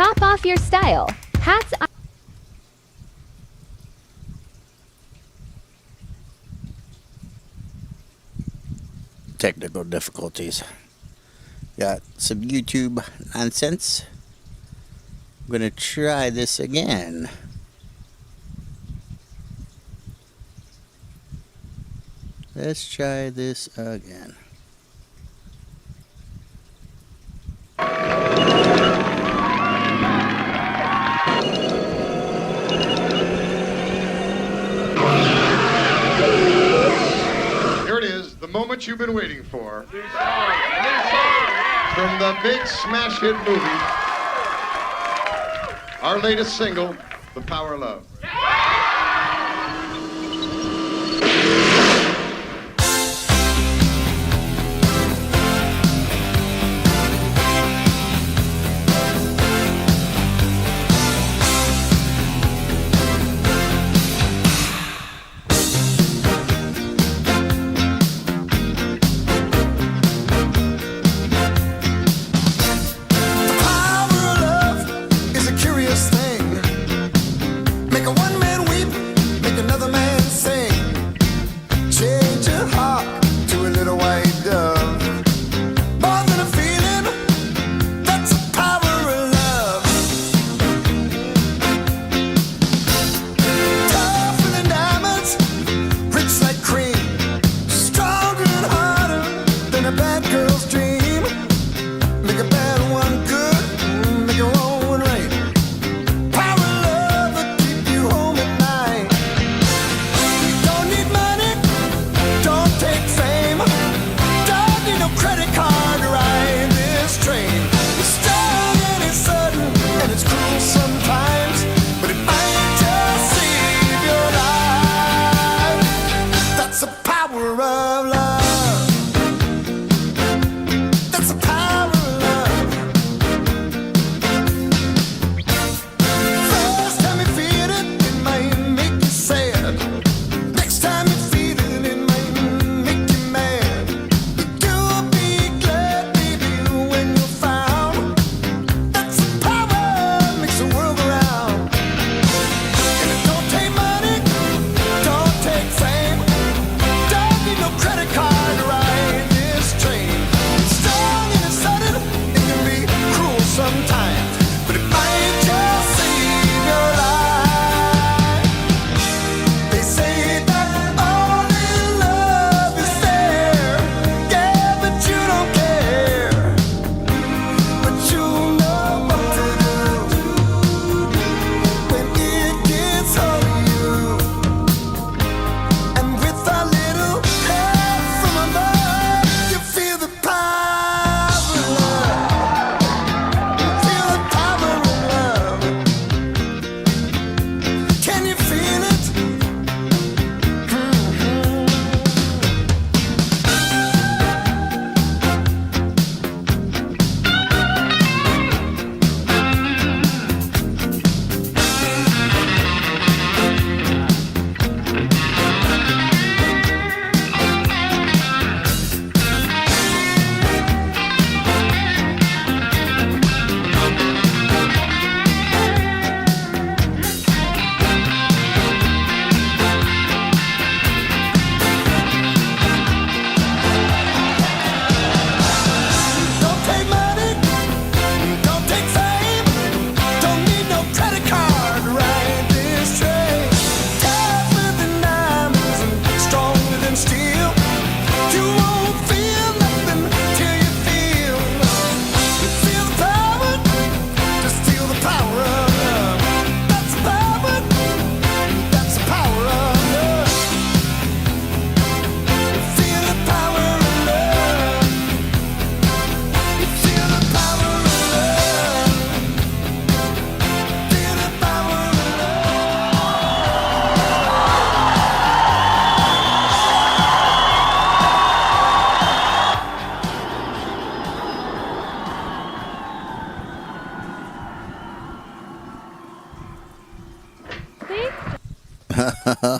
Top off your style. Hats off. Technical difficulties. Got some YouTube nonsense. I'm gonna try this again. Let's try this again. Here it is, the moment you've been waiting for. From the big smash hit movie, our latest single, The Power of Love.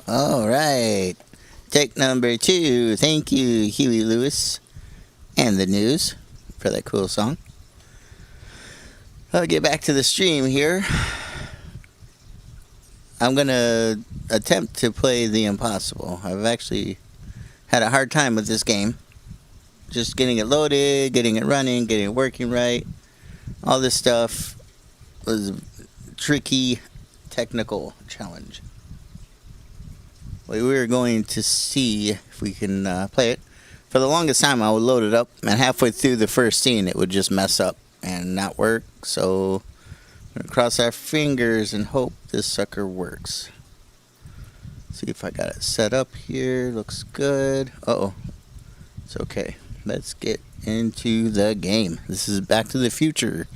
All right. Take number 2. Thank you, Huey Lewis and the News, for that cool song. I'll get back to the stream here. I'm going to attempt to play The Impossible. I've actually had a hard time with this game. Just getting it loaded, getting it running, getting it working right. All this stuff was a tricky technical challenge. We're going to see if we can play it. For the longest time, I would load it up, and halfway through the first scene, it would just mess up and not work. So, we're going to cross our fingers and hope this sucker works. See if I got it set up here. Looks good. Uh-oh. It's okay. Let's get into the game. This is Back to the Future,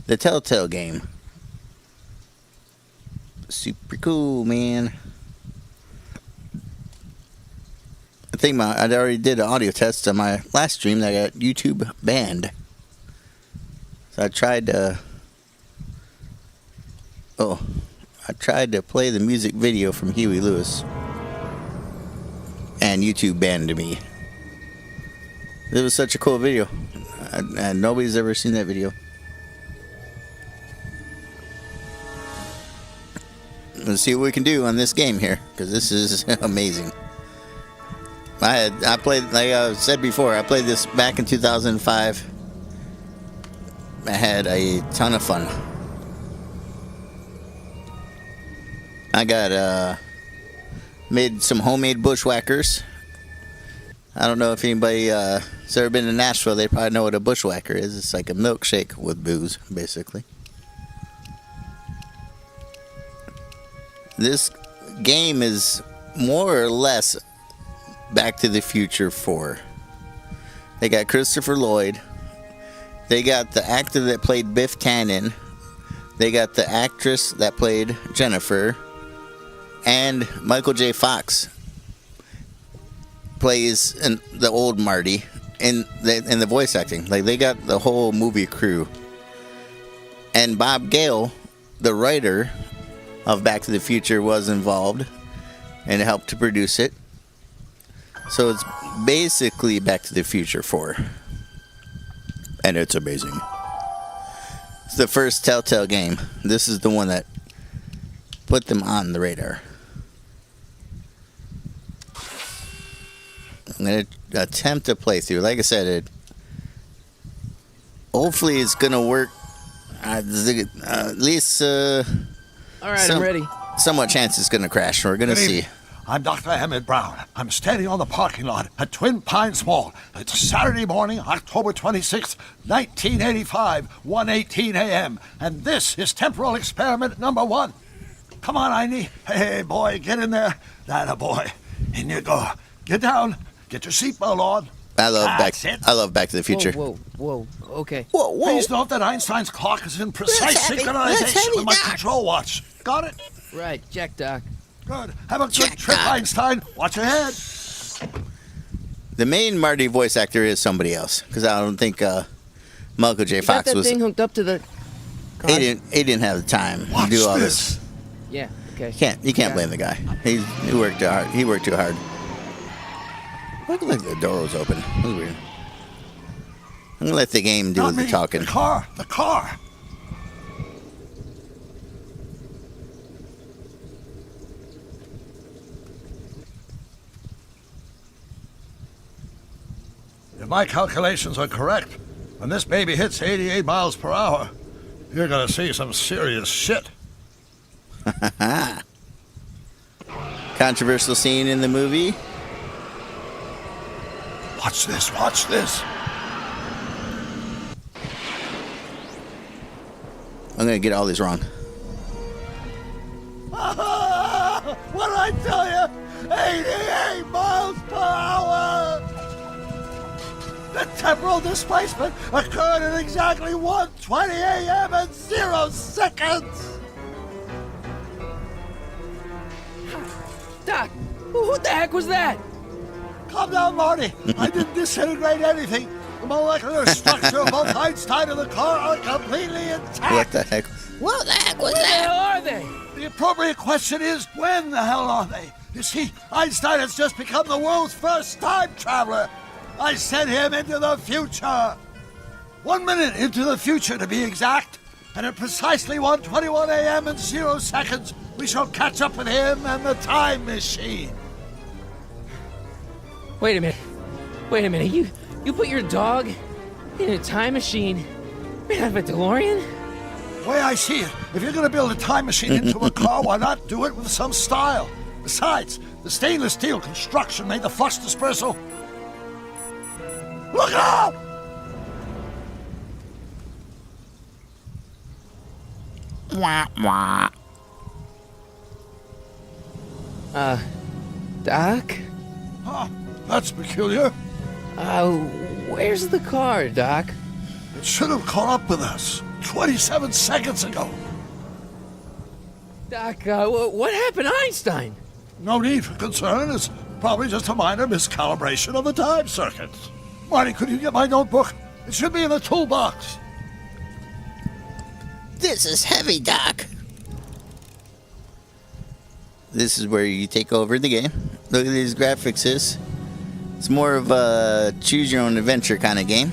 the Telltale game. Super cool, man. I think I already did an audio test on my last stream that got YouTube banned. So I tried to... I tried to play the music video from Huey Lewis. And YouTube banned me. It was such a cool video. And nobody's ever seen that video. Let's see what we can do on this game here, because this is amazing. I played, like I said before, I played this back in 2005. I had a ton of fun. I got made some homemade bushwhackers. I don't know if anybody has ever been to Nashville. They probably know what a bushwhacker is. It's like a milkshake with booze, basically. This game is more or less Back to the Future 4. They got Christopher Lloyd. They got the actor that played Biff Tannen. They got the actress that played Jennifer. And Michael J. Fox plays the old Marty in the voice acting. Like, they got the whole movie crew. And Bob Gale, the writer of Back to the Future, was involved and helped to produce it. So it's basically Back to the Future 4. And it's amazing. It's the first Telltale game. This is the one that put them on the radar. I'm going to attempt to play through. Like I said, hopefully it's going to work. At least... All right, I'm ready. Somewhat chance it's going to crash. We're going to see. I'm Dr. Emmett Brown. I'm standing on the parking lot at Twin Pines Mall. It's Saturday morning, October 26th, 1985, 1:18 a.m. And this is temporal experiment number 1. Come on, Einie. Hey, boy, get in there. That a boy. In you go. Get down. Get your seatbelt on. I love Back to the Future. Whoa. Okay. Whoa. Please note that Einstein's clock is in precise synchronization with my control watch. Got it? Right. Check, Doc. Good. Have a good trip, Einstein. Watch your head. The main Marty voice actor is somebody else, because I don't think Michael J. You Fox got that was. thing hooked up to the car? He didn't have the time to do all this. Yeah. Okay. You can't blame the guy. He worked too hard. He worked too hard. Looked like the door was open. That was weird. I'm gonna let the game do the talking. The car. If my calculations are correct, when this baby hits 88 miles per hour, you're gonna see some serious shit. Controversial scene in the movie. Watch this. I'm gonna get all these wrong. What did I tell you? 88 miles per hour! The temporal displacement occurred at exactly 1:20 a.m. and 0 seconds! Doc, who the heck was that? Calm down, Marty. I didn't disintegrate anything. The molecular structure of both Einstein and the car are completely intact. What the heck? What the heck was Where the that? hell are they? The appropriate question is, when the hell are they? You see, Einstein has just become the world's first time traveler. I sent him into the future. 1 minute into the future, to be exact. and at precisely 1:21 a.m. and 0 seconds, we shall catch up with him and the time machine. Wait a minute. Wait a minute. You put your dog in a time machine made out of a DeLorean? The way I see it, if you're going to build a time machine into a car, why not do it with some style? Besides, the stainless steel construction made the flux dispersal. Look out! Wah, wah. Doc? Huh, that's peculiar. Where's the car, Doc? It should have caught up with us 27 seconds ago. Doc, what happened to Einstein? No need for concern. It's probably just a minor miscalibration of the time circuits. Marty, could you get my notebook? It should be in the toolbox. This is heavy, Doc. This is where you take over the game. Look at these graphics. It's more of a choose your own adventure kind of game.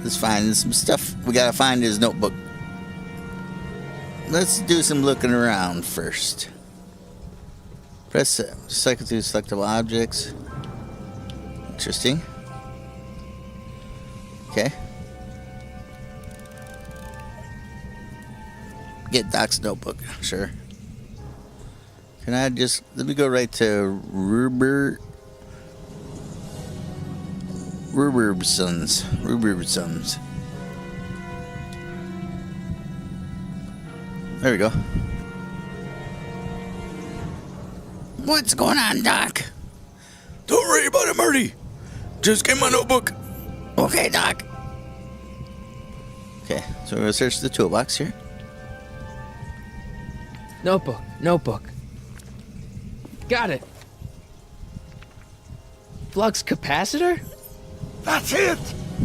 Let's find some stuff. We gotta find his notebook. Let's do some looking around first. Press cycle through selectable objects. Interesting. Okay. Get Doc's notebook. Sure. Can I just... Let me go right to Rubersons. There we go. What's going on, Doc? Don't worry about it, Marty. Just get my notebook. Okay, Doc. Okay, so we're gonna search the toolbox here. Notebook. Got it. Flux capacitor? That's it!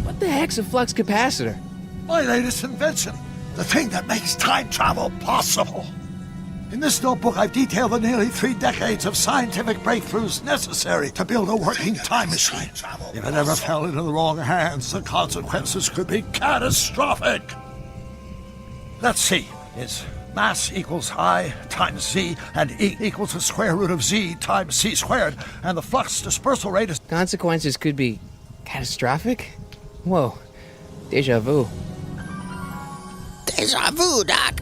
What the heck's a flux capacitor? My latest invention. The thing that makes time travel possible. In this notebook, I've detailed the nearly 3 decades of scientific breakthroughs necessary to build a working time machine. If it ever fell into the wrong hands, the consequences could be catastrophic. Let's see. It's mass equals I times Z, and E equals the square root of Z times C squared, and the flux dispersal rate is... Consequences could be catastrophic? Whoa. Deja vu. Deja vu, Doc.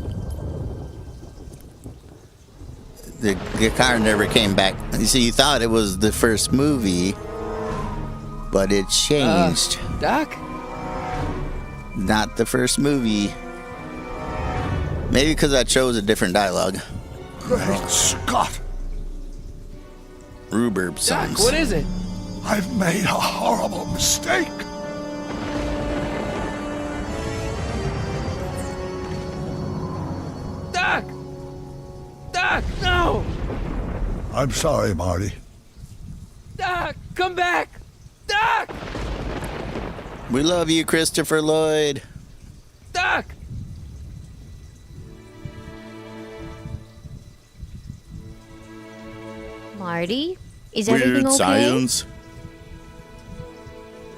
The car never came back. You see, you thought it was the first movie, but it changed. Doc? Not the first movie. Maybe because I chose a different dialogue. Great Scott! Rhubarb sons. Doc, what is it? I've made a horrible mistake. Doc! Doc, no! I'm sorry, Marty. Doc, come back! Doc! We love you, Christopher Lloyd. Doc! Marty, is everything okay?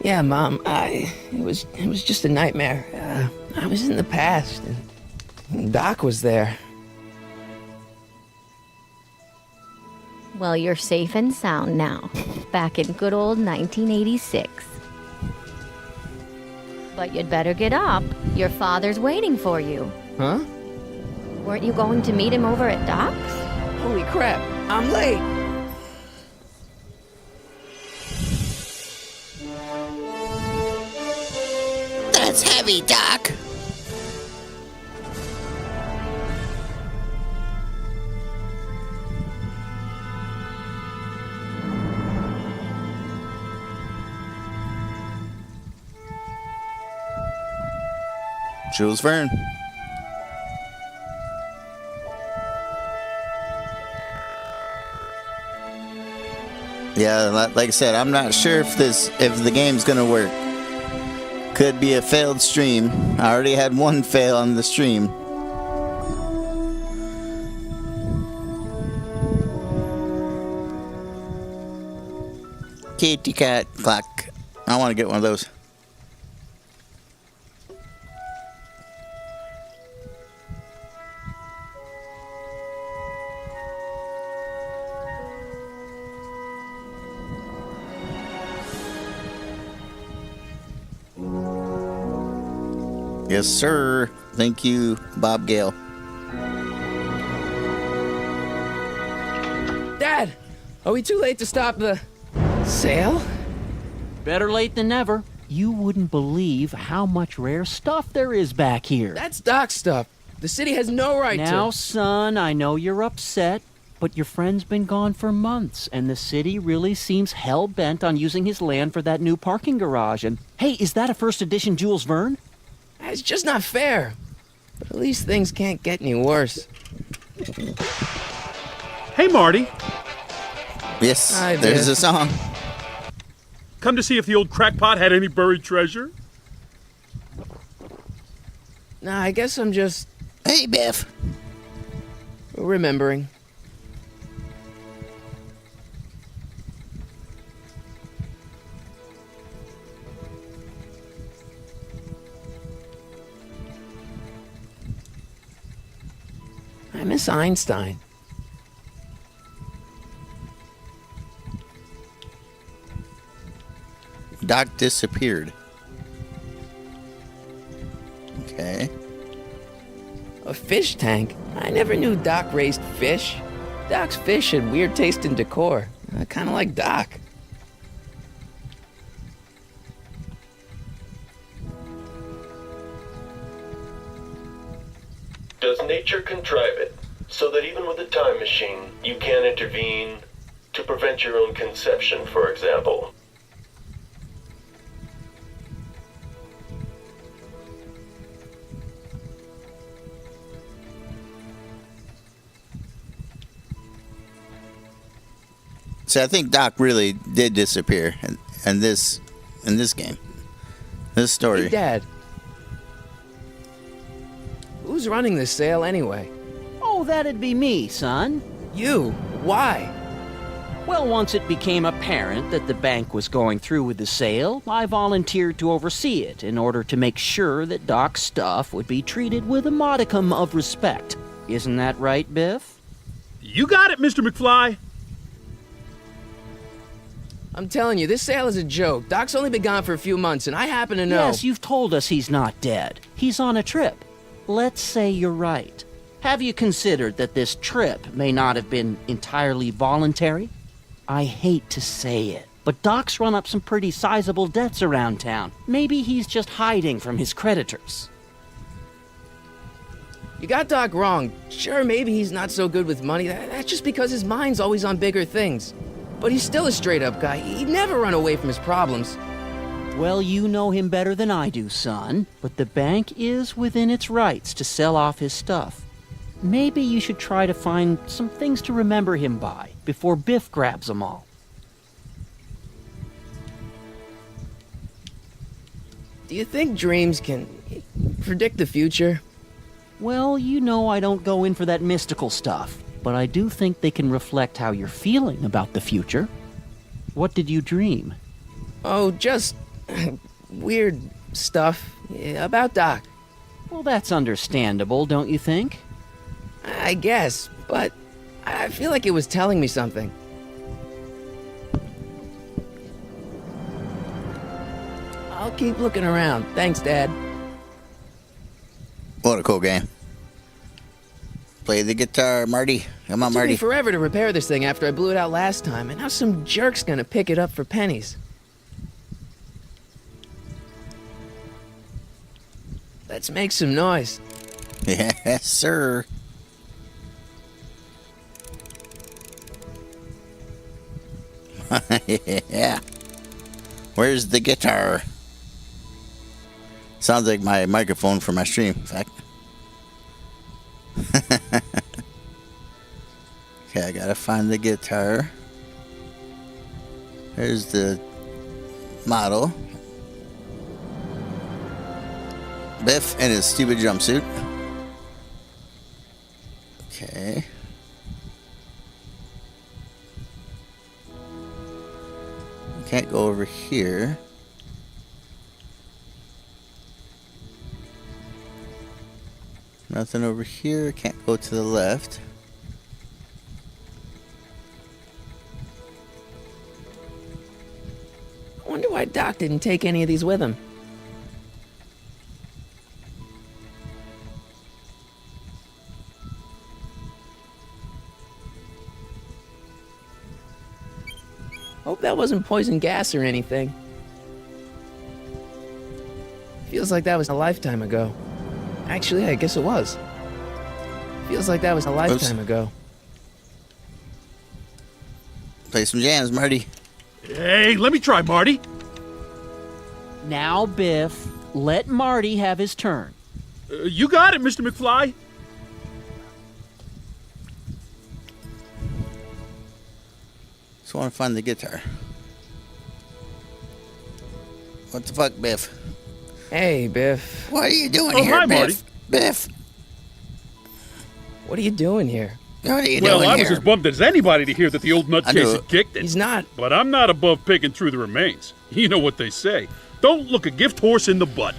Yeah, Mom, it was just a nightmare. I was in the past, and Doc was there. Well, you're safe and sound now. Back in good old 1986. But you'd better get up. Your father's waiting for you. Huh? Weren't you going to meet him over at Doc's? Holy crap, I'm late! That's heavy, Doc. Jules Verne. Yeah, like I said, I'm not sure if the game's gonna work. Could be a failed stream. I already had one fail on the stream. Kitty cat clock. I want to get one of those. Yes, sir. Thank you, Bob Gale. Dad, are we too late to stop the sale? Better late than never. You wouldn't believe how much rare stuff there is back here. That's Doc's stuff. The city has no right Now, to. son, I know you're upset, but your friend's been gone for months, and the city really seems hell-bent on using his land for that new parking garage. And, hey, is that a first edition Jules Verne? It's just not fair. But at least things can't get any worse. Hey, Marty. Yes, Hi, there's Biff. a song. Come to see if the old crackpot had any buried treasure? Nah, I guess I'm just Hey, Biff. remembering. I miss Einstein. Doc disappeared. Okay. A fish tank? I never knew Doc raised fish. Doc's fish had weird taste in decor. Kind of like Doc. Does nature contrive it so that even with a time machine, you can intervene to prevent your own conception, for example? So I think Doc really did disappear in this game. This story. Hey, Dad. Who's running this sale anyway? Oh, that'd be me, son. You. Why? Well, once it became apparent that the bank was going through with the sale, I volunteered to oversee it in order to make sure that Doc's stuff would be treated with a modicum of respect. Isn't that right, Biff? You got it, Mr. McFly. I'm telling you, this sale is a joke. Doc's only been gone for a few months, and I happen to know. Yes, you've told us he's not dead. He's on a trip. Let's say you're right. Have you considered that this trip may not have been entirely voluntary? I hate to say it, but Doc's run up some pretty sizable debts around town. Maybe he's just hiding from his creditors. You got Doc wrong. Sure, maybe he's not so good with money. That's just because his mind's always on bigger things. But he's still a straight-up guy. He'd never run away from his problems. Well, you know him better than I do, son, but the bank is within its rights to sell off his stuff. Maybe you should try to find some things to remember him by before Biff grabs them all. Do you think dreams can predict the future? Well, you know I don't go in for that mystical stuff, but I do think they can reflect how you're feeling about the future. What did you dream? Oh, just weird stuff about Doc. Well, that's understandable, don't you think? I guess, but I feel like it was telling me something. I'll keep looking around. Thanks, Dad. What a cool game. Play the guitar, Marty. Come on, It took me Marty. forever to repair this thing after I blew it out last time, and now some jerk's gonna pick it up for pennies. Let's make some noise. Yes, sir. Yeah. Where's the guitar? Sounds like my microphone for my stream, in fact. Okay, I gotta find the guitar. There's the model. Biff in his stupid jumpsuit. Okay. Can't go over here. Nothing over here. Can't go to the left. I wonder why Doc didn't take any of these with him. hope that wasn't poison gas or anything. Feels like that was a lifetime ago. Actually, I guess it was. Feels like that was a lifetime ago. Play some jams, Marty. Hey, let me try, Marty. Now, Biff, let Marty have his turn. You got it, Mr. McFly. Just want to find the guitar. What the fuck, Biff? Hey, Biff. What are you doing Oh, here, hi, Biff? Marty. Biff, What are you doing here? what are you Well, doing I here? was as bummed as anybody to hear that the old I knew nutcase it. had kicked it. He's not. But I'm not above picking through the remains. You know what they say. Don't look a gift horse in the butt.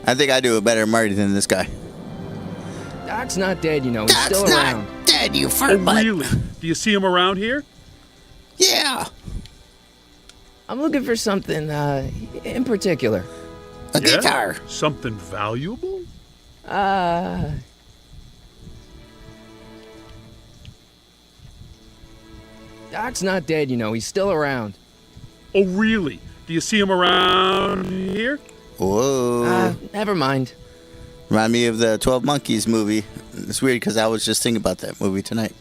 I think I do a better Marty than this guy. Doc's not dead, you know. He's Doc's still not around. dead, you Oh, fart butt. really? Do you see him around here? Yeah, I'm looking for something, in particular. a Yeah? guitar. Something valuable? Doc's not dead, you know. He's still around. Oh, really? Do you see him around here? Whoa. Never mind. Remind me of the 12 Monkeys movie. It's weird because I was just thinking about that movie tonight.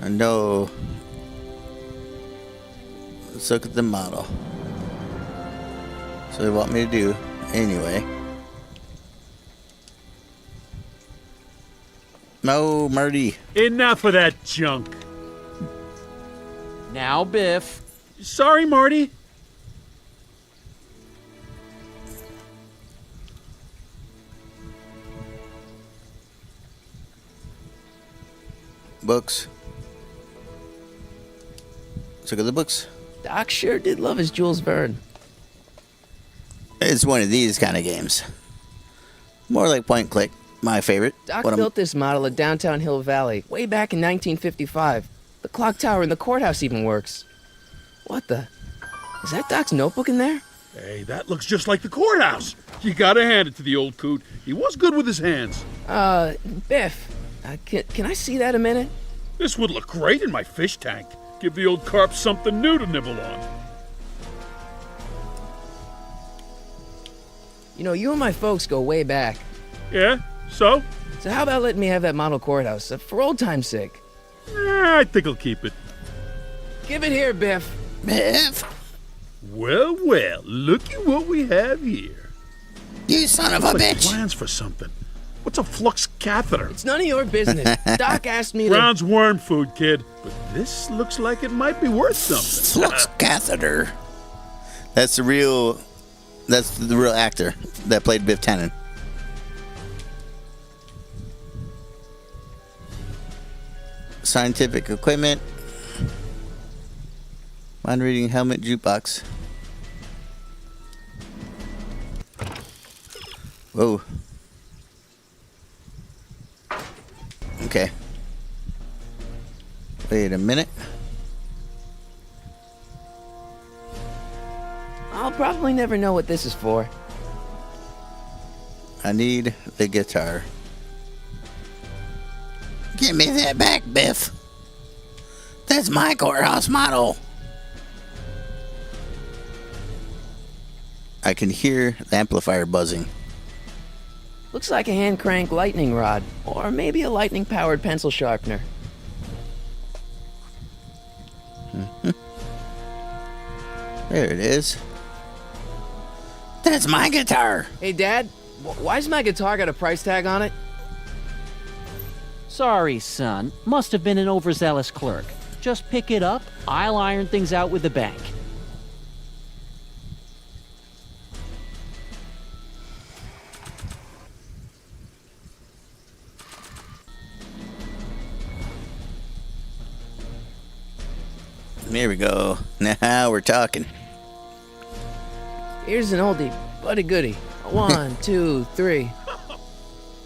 I know. Let's look at the model. So they want me to do anyway. No, Marty. Enough of that junk. Now, Biff. Sorry, Marty. Books. Let's look at the books. Doc sure did love his Jules Verne. It's one of these kind of games. More like point and click. My favorite. Doc What I'm- built this model at downtown Hill Valley way back in 1955. The clock tower in the courthouse even works. What the? Is that Doc's notebook in there? Hey, that looks just like the courthouse. You gotta hand it to the old coot. He was good with his hands. Biff, can I see that a minute? This would look great in my fish tank. Give the old carp something new to nibble on. You know, you and my folks go way back. Yeah? So? So how about letting me have that model courthouse, for old time's sake? I think I'll keep it. Give it here, Biff. Biff, Well, well, looky what we have here. you son of a Like bitch. plans for something. What's a flux catheter? It's none of your business. Doc asked me to... Brown's worm food, kid. But this looks like it might be worth something. Flux catheter. That's the real actor that played Biff Tannen. Scientific equipment. Mind reading helmet jukebox. Whoa. Okay. Wait a minute. I'll probably never know what this is for. I need the guitar. Give me that back, Biff. That's my courthouse model. I can hear the amplifier buzzing. Looks like a hand crank lightning rod, or maybe a lightning powered pencil sharpener. There it is. That's my guitar. Hey, Dad, why's my guitar got a price tag on it? Sorry, son. Must have been an overzealous clerk. Just pick it up. I'll iron things out with the bank. There we go. Now we're talking. Here's an oldie, but a goodie. 1, 2, 3.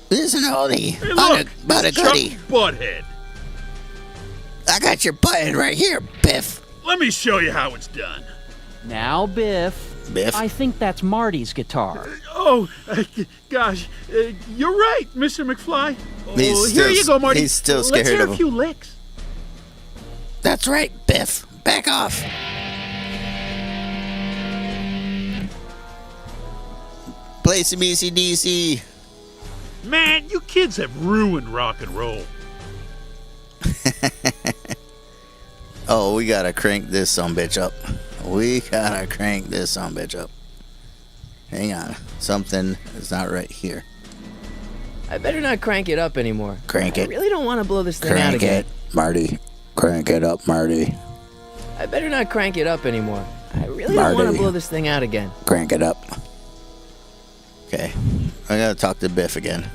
This is an oldie. Hey, look, But a Chuck goodie. Butthead. I got your button right here, Biff. Let me show you how it's done. Now, Biff. Biff. I think that's Marty's guitar. Oh, gosh. You're right, Mr. McFly. Oh, He's here still- you go, Marty. he's still Let's scared hear of a him. few licks. That's right, Biff. Back off. Play some AC/DC. Man, you kids have ruined rock and roll. Oh, we gotta crank this sumbitch up. We gotta crank this sumbitch up. Hang on. Something is not right here. I better not crank it up anymore. Crank I it. really don't want to blow this thing out Crank again. it, Marty. Crank it up, Marty. I better not crank it up anymore. I really don't want Marty. to blow this thing out again. Crank it up. Okay. I gotta talk to Biff again.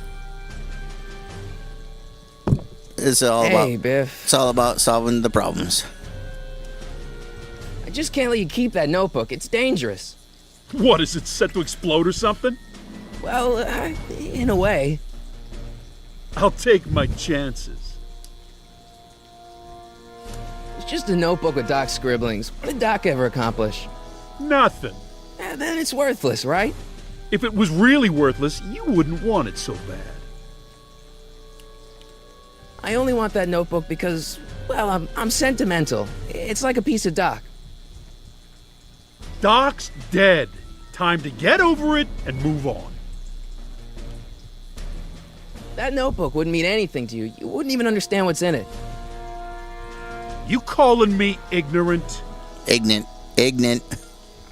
It's all Hey, about Biff. it's all about solving the problems. I just can't let you keep that notebook. It's dangerous. What, is it set to explode or something? Well, in a way. I'll take my chances. It's just a notebook with Doc's scribblings. What did Doc ever accomplish? Nothing. Then it's worthless, right? If it was really worthless, you wouldn't want it so bad. I only want that notebook because, well, I'm sentimental. It's like a piece of Doc. Doc's dead. Time to get over it and move on. That notebook wouldn't mean anything to you. You wouldn't even understand what's in it. You calling me ignorant? Ignorant.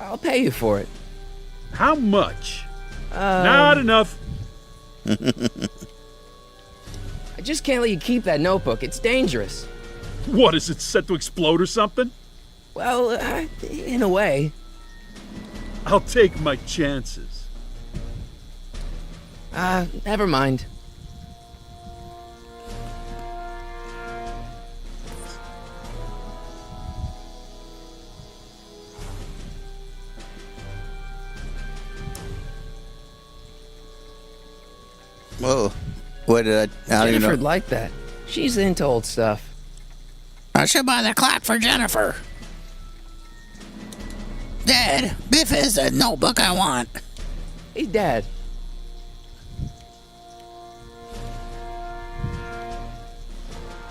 I'll pay you for it. How much? Not enough. I just can't let you keep that notebook. It's dangerous. What, is it set to explode or something? Well, in a way. I'll take my chances. Never mind. Whoa. What did I don't even Jennifer'd know. like that. She's into old stuff. I should buy the clock for Jennifer. Dad, Biff has the notebook I want. Hey, Dad.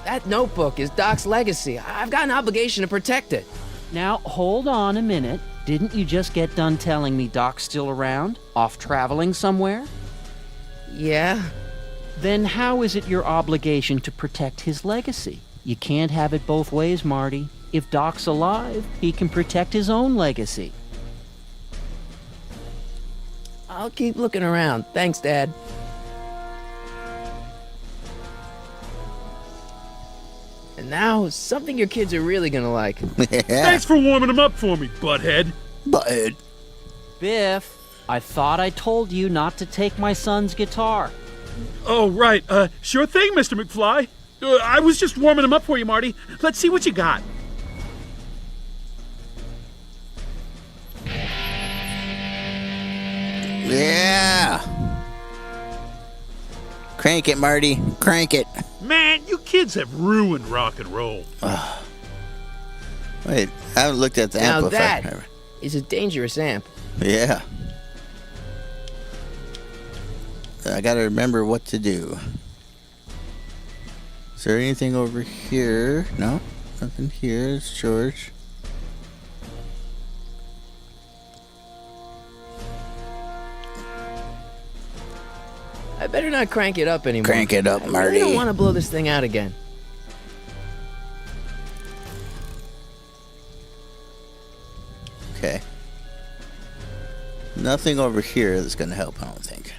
That notebook is Doc's legacy. I've got an obligation to protect it. Now, hold on a minute. Didn't you just get done telling me Doc's still around? Off traveling somewhere? Yeah? Then how is it your obligation to protect his legacy? You can't have it both ways, Marty. If Doc's alive, he can protect his own legacy. I'll keep looking around. Thanks, Dad. And now, something your kids are really gonna like. Yeah. Thanks for warming them up for me, butthead. But Biff, I thought I told you not to take my son's guitar. Oh, right. Sure thing, Mr. McFly. I was just warming them up for you, Marty. Let's see what you got. yeah. Crank it, Marty. Crank it. Man, you kids have ruined rock and roll. Wait, I haven't looked at the Now amplifier. that is a dangerous amp. Yeah. I gotta remember what to do. Is there anything over here? No? Nothing here. It's George. I better not crank it up anymore. Crank it up, I Marty. really don't want to blow this thing out again. Okay. Nothing over here that's gonna help, I don't think.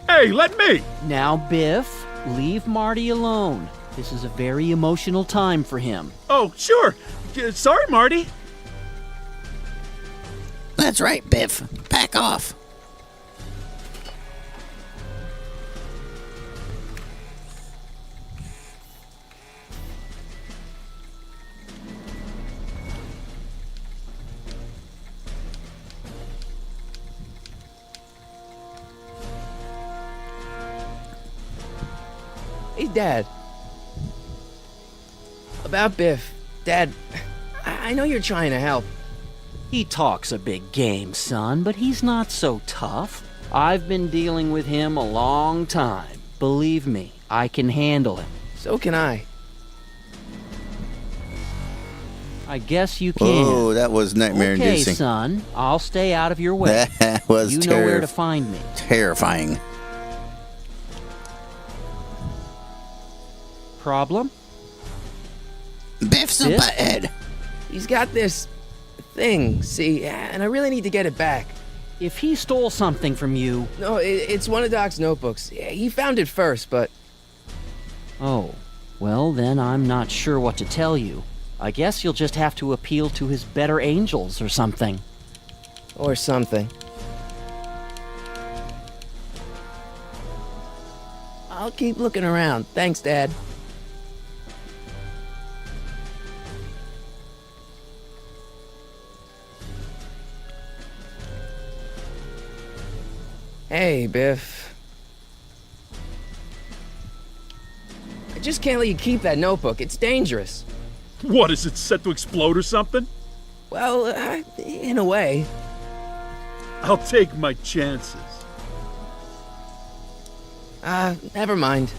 Hey, let me. Now, Biff, leave Marty alone. This is a very emotional time for him. Oh, sure. Sorry, Marty. That's right, Biff. Back off. Hey, Dad. About Biff. Dad, I know you're trying to help. He talks a big game, son, but he's not so tough. I've been dealing with him a long time. Believe me, I can handle him. So can I. I guess you can. Oh, that was Okay, nightmare-inducing. son. I'll stay out of your way. That was You know where to find me. terrifying. Problem? Biff's a Biff? butthead. He's got this thing, see, and I really need to get it back. If he stole something from you... No, it's one of Doc's notebooks. Yeah, he found it first, but... Oh, well then I'm not sure what to tell you. I guess you'll just have to appeal to his better angels or something. Or something. I'll keep looking around. Thanks, Dad. Hey, Biff. I just can't let you keep that notebook. It's dangerous. What, is it set to explode or something? Well, in a way. I'll take my chances. Never mind.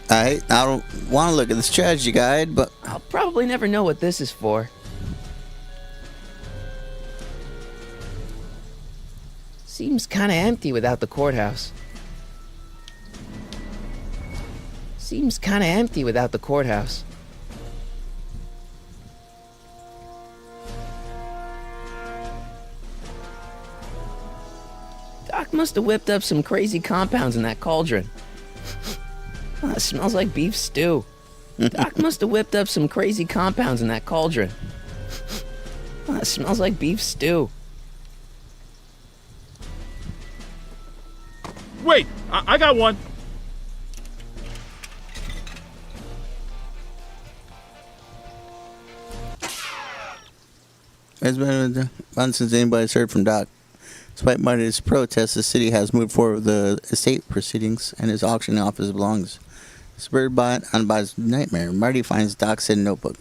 I don't want to look at the strategy guide, but I'll probably never know what this is for. Seems kinda empty without the courthouse. Seems kinda empty without the courthouse. Doc must have whipped up some crazy compounds in that cauldron. It smells like beef stew. Doc must have whipped up some crazy compounds in that cauldron. It smells like beef stew. Wait, I got one. it's been a month since anybody's heard from Doc. Despite Marty's protests, the city has moved forward with the estate proceedings and is auctioning off his belongings. Spurred by on Bob's nightmare, Marty finds Doc's hidden notebook.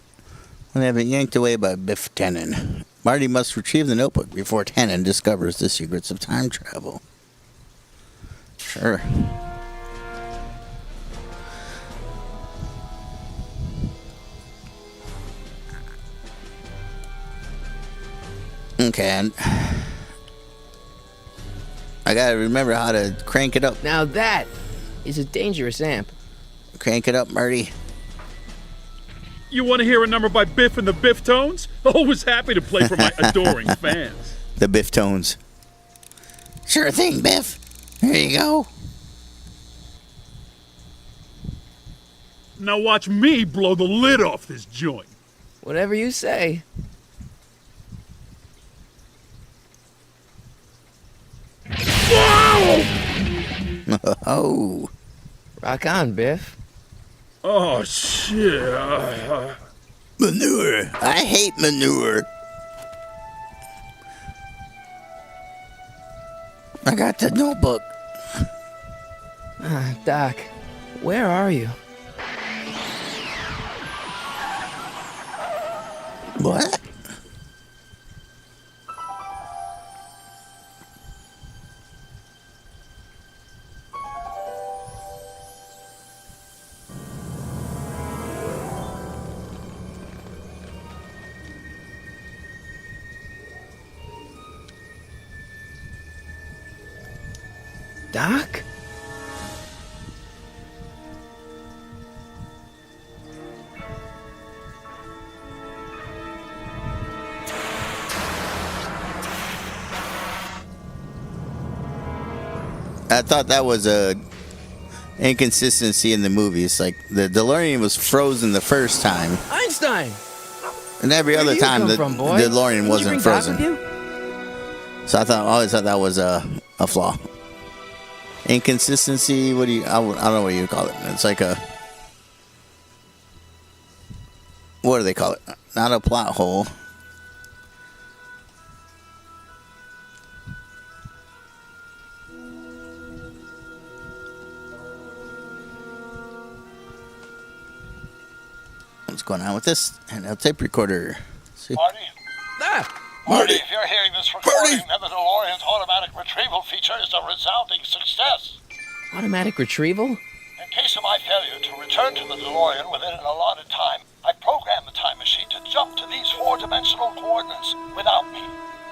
When they have been yanked away by Biff Tannen, Marty must retrieve the notebook before Tannen discovers the secrets of time travel. Sure. Okay, and I gotta remember how to crank it up. Now that is a dangerous amp. Crank it up, Marty. You want to hear a number by Biff and the Biff Tones? Always happy to play for my adoring fans. The Biff Tones. Sure thing, Biff. Here you go. Now watch me blow the lid off this joint. Whatever you say. Oh. Rock on, Biff. Oh, shit. Manure. I hate manure. I got the notebook. Doc, where are you? What? Doc? I thought that was a inconsistency in the movies. Like the DeLorean was frozen the first time, Einstein! and every Where'd other you time come the from, boy? DeLorean Didn't you wasn't bring Doc frozen. with you? So I always thought that was a flaw. Inconsistency. What do you? I don't know what you call it. It's like a. What do they call it? Not a plot hole. going on with this handheld tape recorder. See? Marty? Marty! If you're hearing this recording, then the DeLorean's automatic retrieval feature is a resounding success. Automatic retrieval? In case of my failure to return to the DeLorean within an allotted time, I programmed the time machine to jump to these four-dimensional coordinates without me.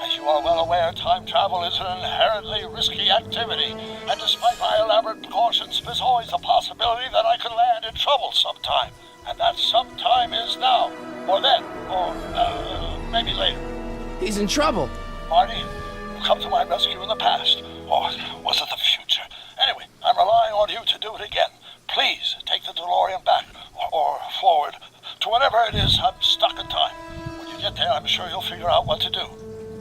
As you are well aware, time travel is an inherently risky activity, and despite my elaborate precautions, there's always a possibility that I could land in trouble sometime. And that sometime is now, or then, or maybe later. He's in trouble. Marty, you come to my rescue in the past, or was it the future? Anyway, I'm relying on you to do it again. Please take the DeLorean back, or forward, to whenever it is I'm stuck in time. When you get there, I'm sure you'll figure out what to do.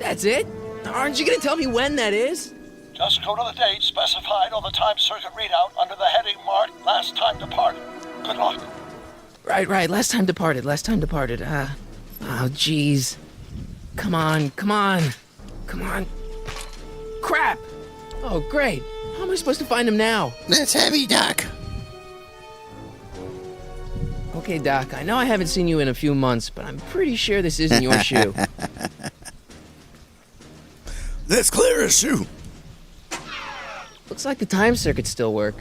That's it? Aren't you going to tell me when that is? Just go to the date specified on the time circuit readout under the heading marked Last Time Departed. Good luck. Right. Last time departed. Oh, jeez. Come on. Crap! Oh, great. How am I supposed to find him now? That's heavy, Doc. Okay, Doc, I know I haven't seen you in a few months, but I'm pretty sure this isn't your shoe. That's Clara's shoe. Looks like the time circuits still work.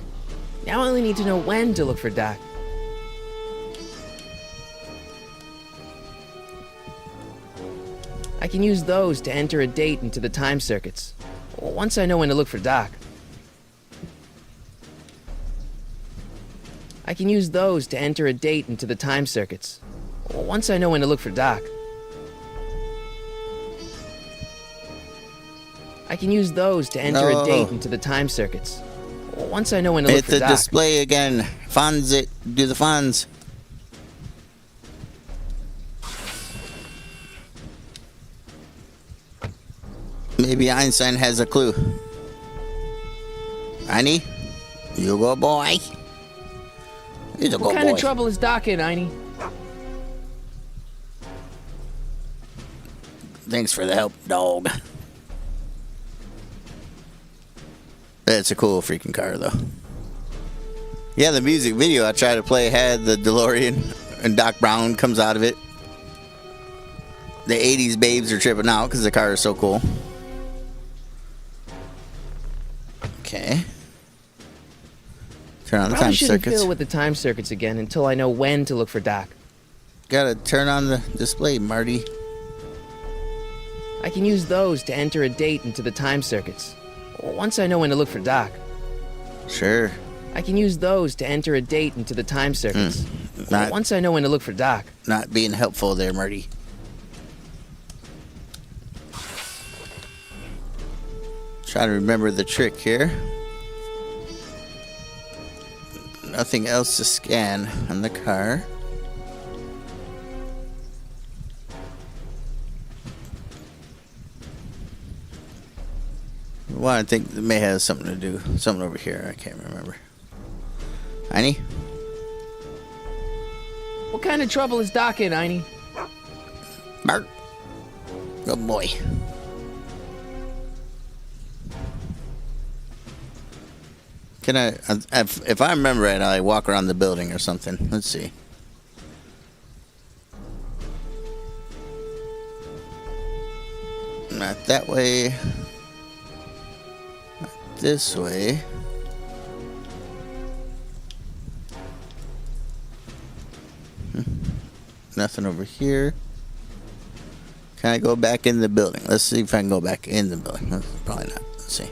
Now I only need to know when to look for Doc. I can use those to enter a date into the time circuits. Once I know when to look for Doc. I can use those to enter a date into the time circuits. Once I know when to look for Doc. I can use those to enter a date into the time circuits. Once I know when to look for Hit Doc. the display again. Fonz it. Do the Fonz. Maybe Einstein has a clue. Annie, you go boy. He's a What good kind boy. of trouble is Doc in, Einie? Thanks for the help, dog. That's a cool freaking car, though. Yeah, the music video I tried to play had the DeLorean and Doc Brown comes out of it. The 80s babes are tripping out because the car is so cool. Okay. Turn on the Probably time shouldn't circuits. fiddle with the time circuits again until I know when to look for Doc. Gotta turn on the display, Marty. I can use those to enter a date into the time circuits. Once I know when to look for Doc. Sure. I can use those to enter a date into the time circuits. Not- Once I know when to look for Doc. Not being helpful there, Marty. Trying to remember the trick here. Nothing else to scan on the car. Well, I think it may have something to do. Something over here. I can't remember. Einie? What kind of trouble is Doc in, Einie? Bart. Good boy. Can I, if I remember right, I walk around the building or something. Let's see. Not that way. Not this way. Nothing over here. Can I go back in the building? Let's see if I can go back in the building. Probably not. Let's see.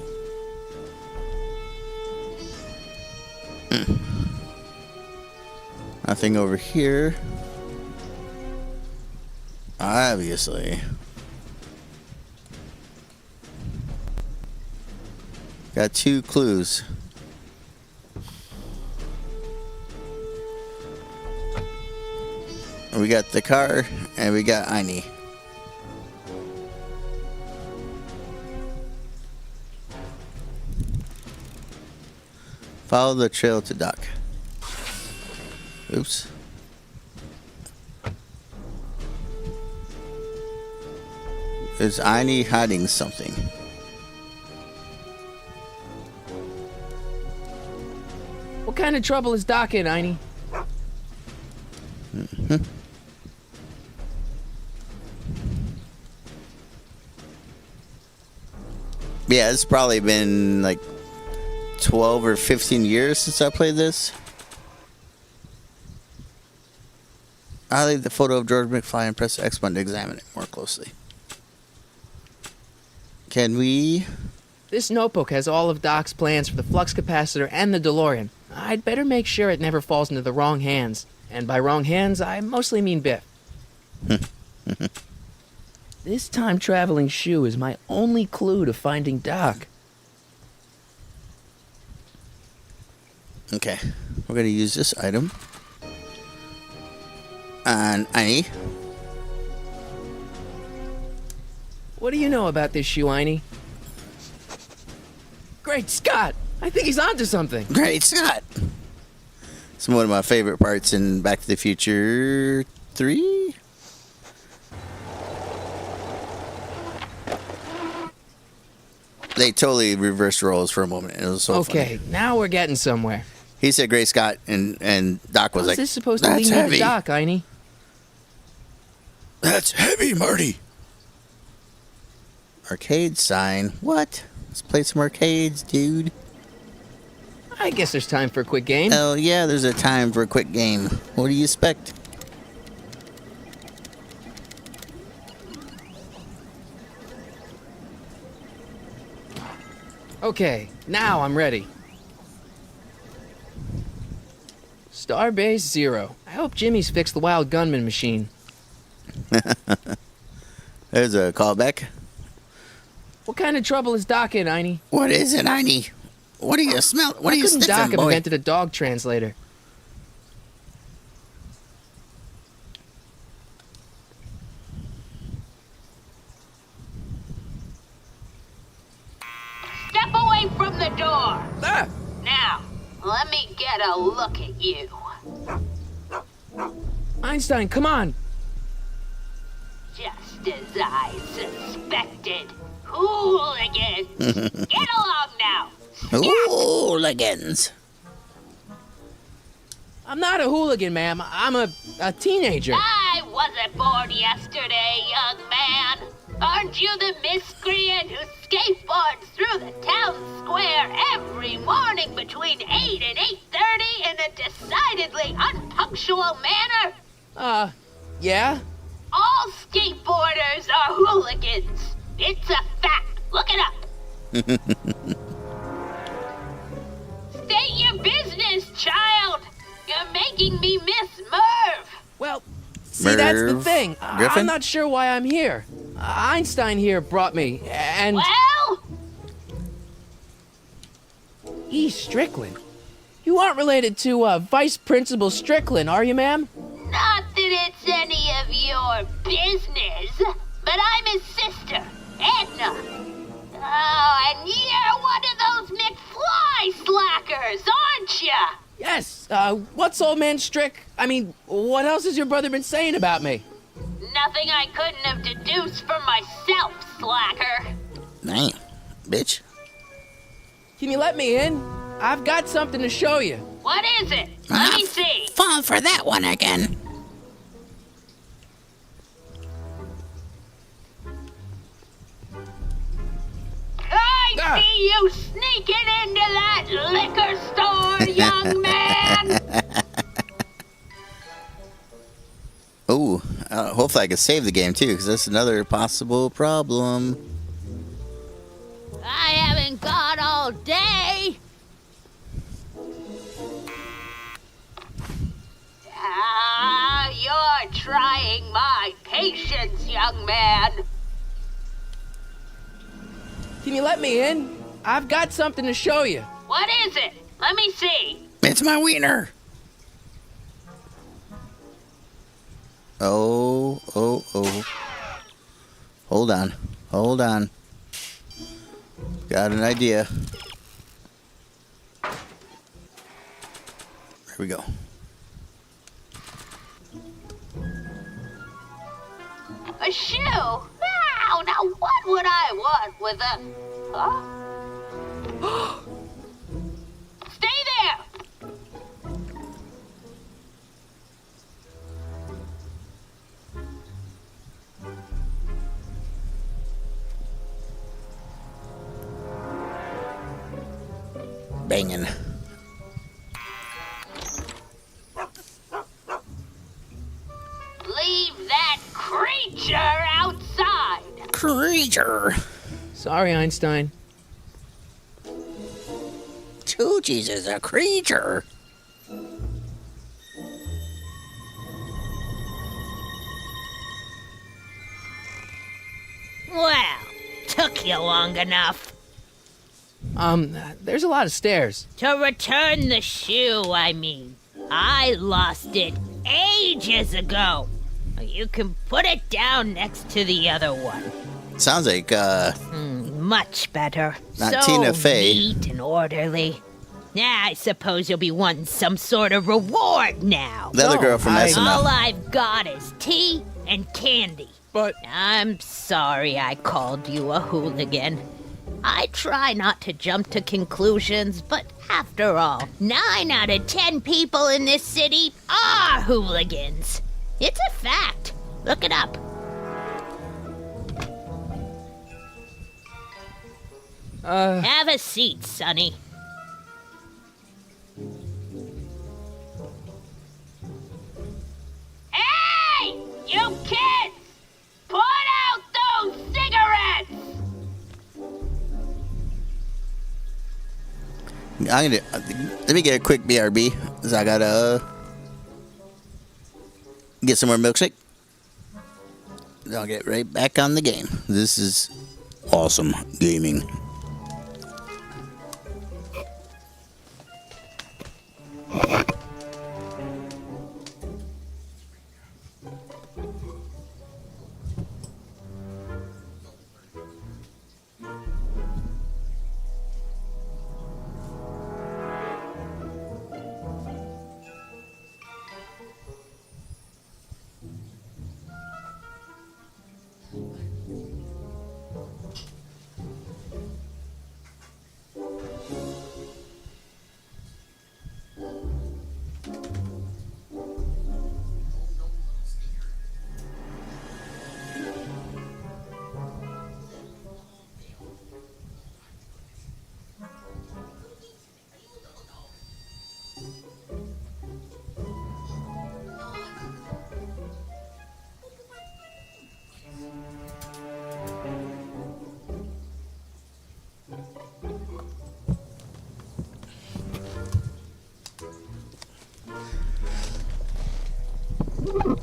Nothing over here. Obviously. Got 2 clues. We got the car and we got Einie. Follow the trail to Doc. Oops. Is Einie hiding something? What kind of trouble is Doc in, Einie? Yeah, it's probably been like 12 or 15 years since I played this. I leave the photo of George McFly and press X button to examine it more closely. Can we? This notebook has all of Doc's plans for the flux capacitor and the DeLorean. I'd better make sure it never falls into the wrong hands. And by wrong hands, I mostly mean Biff. This time-traveling shoe is my only clue to finding Doc. Okay, we're gonna use this item on Annie. What do you know about this shoe, Einie? Great Scott! I think he's onto something. Great Scott! It's one of my favorite parts in Back to the Future 3. They totally reversed roles for a moment. It was so Okay, funny. now we're getting somewhere. He said Great Scott, and Doc was How's like, this supposed to "That's lead me heavy." to Doc, Einie? That's heavy, Marty. Arcade sign. What? Let's play some arcades, dude. I guess there's time for a quick game. Oh, yeah, there's a time for a quick game. What do you expect? Okay, now I'm ready. Starbase 0. I hope Jimmy's fixed the Wild Gunman machine. There's a callback. What kind of trouble is Doc in, Einie? What is it, Einie? What do you smell? What Why are you couldn't sniffing, Doc have boy? invented a dog translator? Step away from the door. Ah! Now, let me get a look at you. Einstein, come on! Just as I suspected. Hooligans! Get along now! Hooligans. I'm not a hooligan, ma'am. I'm a teenager. I wasn't born yesterday, young man. Aren't you the miscreant who skateboards through the town square every morning between 8 and 8:30 in a decidedly unpunctual manner? Yeah? All skateboarders are hooligans. It's a fact. Look it up. State your business, child. You're making me miss Merv. Well, see, that's the Merv thing. Griffin? I'm not sure why I'm here. Einstein here brought me, and... Well, E. Strickland. You aren't related to, Vice Principal Strickland, are you, ma'am? not that it's any of your business, but I'm his sister, Edna. Oh, and you're one of those McFly slackers, aren't ya? Yes, what's old man Strick? I mean, what else has your brother been saying about me? Nothing I couldn't have deduced for myself, slacker. Damn, bitch. Can you let me in? I've got something to show you. What is it? Let me see. Fall for that one again. I see you sneaking into that liquor store, young man. Ooh, hopefully I can save the game too, because that's another possible problem. I haven't got all day. Ah, you're trying my patience, young man. Can you let me in? I've got something to show you. What is it? Let me see. It's my wiener. Oh. Hold on. Got an idea. Here we go. A shoe? Wow, now what would I want with a... Huh? Stay there! banging. Leave that creature outside. Creature. Sorry, Einstein. Toochies is a creature. Well, took you long enough. There's a lot of stairs. To return the shoe, I mean. I lost it ages ago. You can put it down next to the other one. Sounds like, Much better. Not so Tina Fey. Neat and orderly. Now I suppose you'll be wanting some sort of reward now. the other No, girl from I- SNL. All I've got is tea and candy. But I'm sorry I called you a hooligan. I try not to jump to conclusions, but after all, 9 out of 10 people in this city are hooligans. It's a fact. Look it up. Have a seat, Sonny. Hey! You kids! Put out those cigarettes! I'm gonna let me get a quick BRB, cause I gotta get some more milkshake. Then I'll get right back on the game. This is awesome gaming.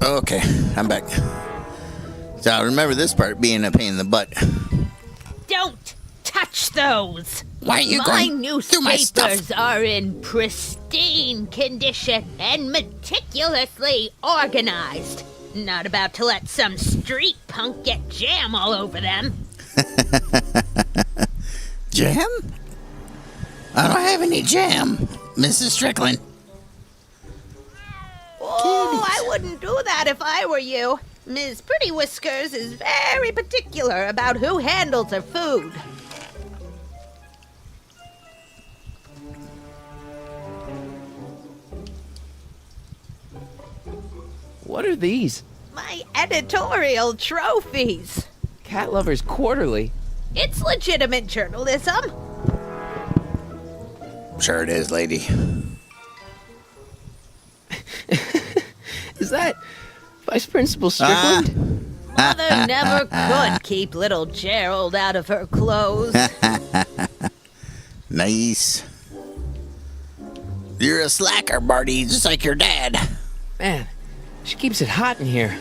Okay, I'm back. So I remember this part being a pain in the butt. Don't touch those! Why are you My going through my stuff? newspapers are in pristine condition and meticulously organized. Not about to let some street punk get jam all over them. Jam? I don't have any jam, Mrs. Strickland. Oh, I wouldn't do that if I were you. Ms. Pretty Whiskers is very particular about who handles her food. what are these? My editorial trophies. Cat Lovers Quarterly. It's legitimate journalism. Sure it is, lady. Is that Vice Principal Strickland? Mother never could keep little Gerald out of her clothes. Nice. You're a slacker, Marty, just like your dad. Man, she keeps it hot in here.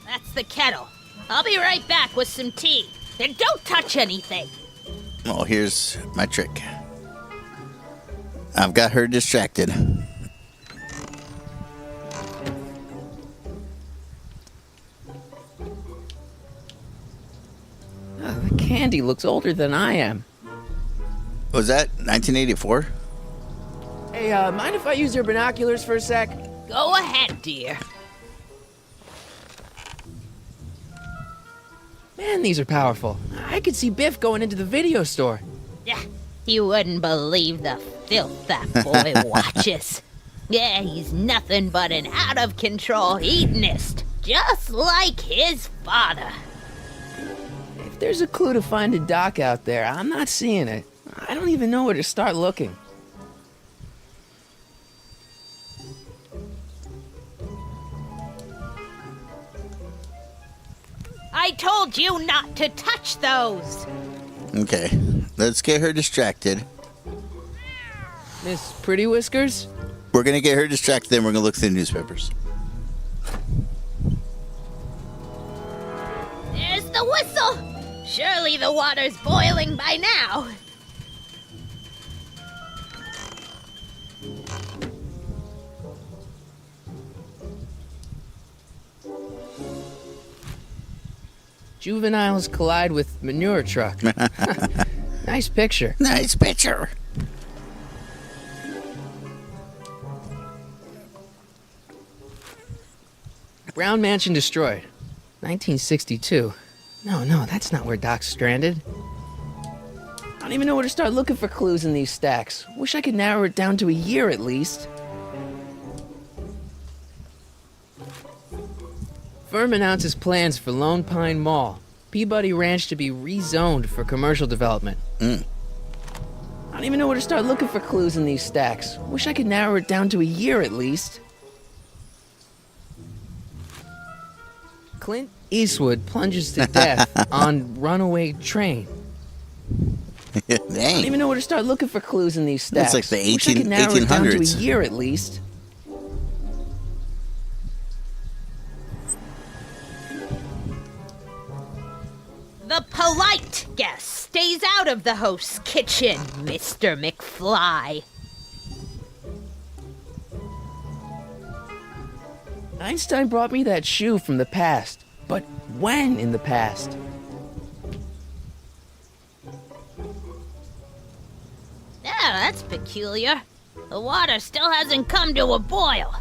That's the kettle. I'll be right back with some tea. And don't touch anything. Well, here's my trick. I've got her distracted. Oh, the candy looks older than I am. Was that 1984? Hey, mind if I use your binoculars for a sec? Go ahead, dear. Man, these are powerful. I could see Biff going into the video store. Yeah, you wouldn't believe the filth that boy watches. Yeah, he's nothing but an out-of-control hedonist, just like his father. If there's a clue to find a dock out there, I'm not seeing it. I don't even know where to start looking. I told you not to touch those. Okay, let's get her distracted. Miss Pretty Whiskers? We're gonna get her distracted, then we're gonna look through the newspapers. There's the whistle. Surely the water's boiling by now. Juveniles collide with manure truck. Nice picture. Nice picture. Brown Mansion destroyed. 1962. No, that's not where Doc's stranded. I don't even know where to start looking for clues in these stacks. Wish I could narrow it down to a year at least. Firm announces plans for Lone Pine Mall. Peabody Ranch to be rezoned for commercial development. I don't even know where to start looking for clues in these stacks. Wish I could narrow it down to a year at least. Clint Eastwood plunges to death on runaway train. I don't Dang. even know where to start looking for clues in these stacks. That's like the Wish I could narrow it down to a 1800s. year at least. The polite guest stays out of the host's kitchen, Mr. McFly. Einstein brought me that shoe from the past. But when in the past? Yeah, that's peculiar. The water still hasn't come to a boil.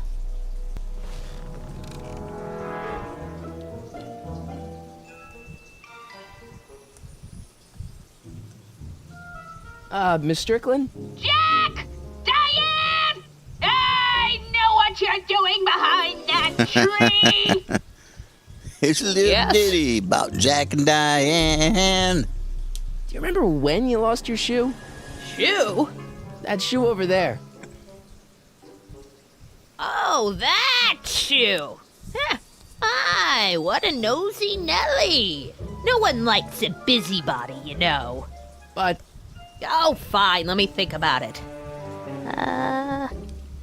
Miss Strickland? Jack! Diane! I know what you're doing behind that tree! It's a little Yes. ditty about Jack and Diane. Do you remember when you lost your shoe? Shoe? That shoe over there. Oh, that shoe! Huh. Aye, what a nosy Nelly! No one likes a busybody, you know. But Oh, fine, let me think about it.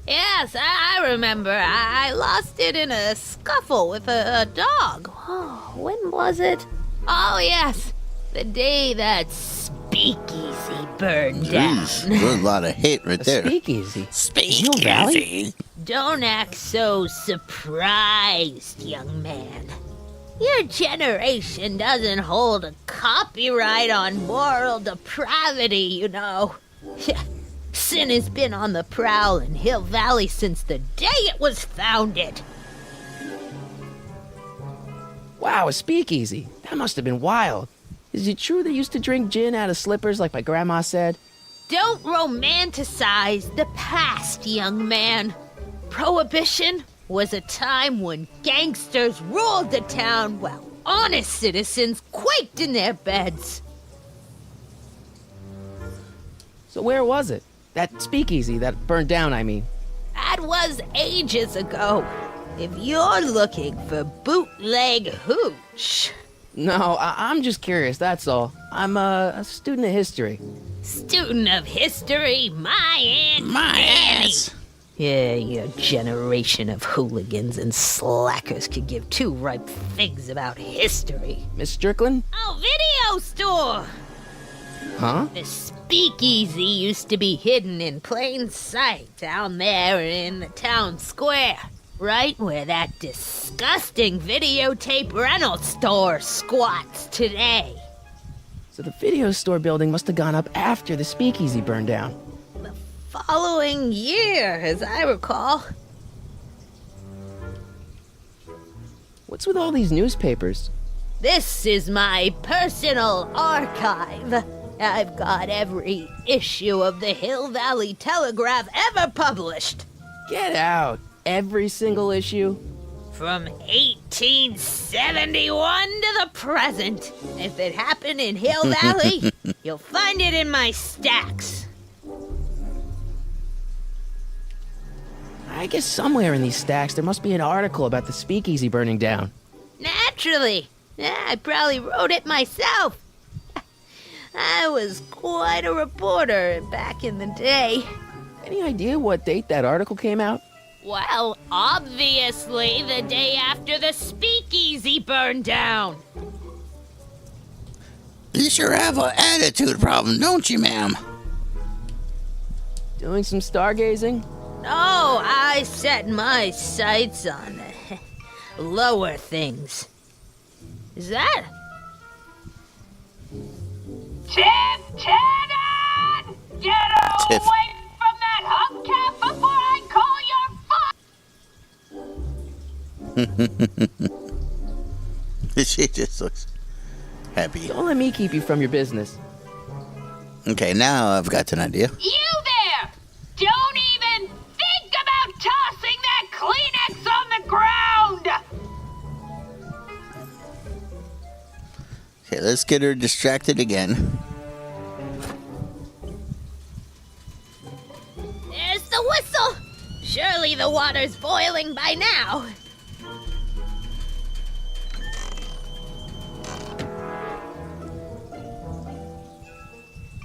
Yes, I remember. I lost it in a scuffle with a dog. Oh, when was it? Oh, yes, the day that speakeasy burned down. Jeez, there's a lot of hate right a there. speakeasy. Speakeasy. Don't act so surprised, young man. Your generation doesn't hold a copyright on moral depravity, you know. Sin has been on the prowl in Hill Valley since the day it was founded. Wow, a speakeasy. That must have been wild. Is it true they used to drink gin out of slippers like my grandma said? Don't romanticize the past, young man. Prohibition was a time when gangsters ruled the town while honest citizens quaked in their beds. So where was it? That speakeasy that burned down, I mean. That was ages ago. If you're looking for bootleg hooch. No, I'm just curious, that's all. I'm a student of history. Student of history, my Aunt My Annie. ass. Yeah, your generation of hooligans and slackers could give two ripe figs about history. Miss Strickland? Oh, video store! Huh? The speakeasy used to be hidden in plain sight down there in the town square. Right where that disgusting videotape rental store squats today. So the video store building must have gone up after the speakeasy burned down. Following year, as I recall. What's with all these newspapers? This is my personal archive. I've got every issue of the Hill Valley Telegraph ever published. Get out. Every single issue? From 1871 to the present. If it happened in Hill Valley, you'll find it in my stacks. I guess somewhere in these stacks there must be an article about the speakeasy burning down. Naturally. Yeah, I probably wrote it myself. I was quite a reporter back in the day. Any idea what date that article came out? Well, obviously the day after the speakeasy burned down. You sure have an attitude problem, don't you, ma'am? Doing some stargazing? No, I set my sights on lower things. Is that? Tiff Tannen! Get Tiff. away from that hubcap before I call your She just looks happy. Don't let me keep you from your business. Okay, now I've got an idea. You there! Don't even think about tossing that Kleenex on the ground! Okay, let's get her distracted again. There's the whistle! Surely the water's boiling by now.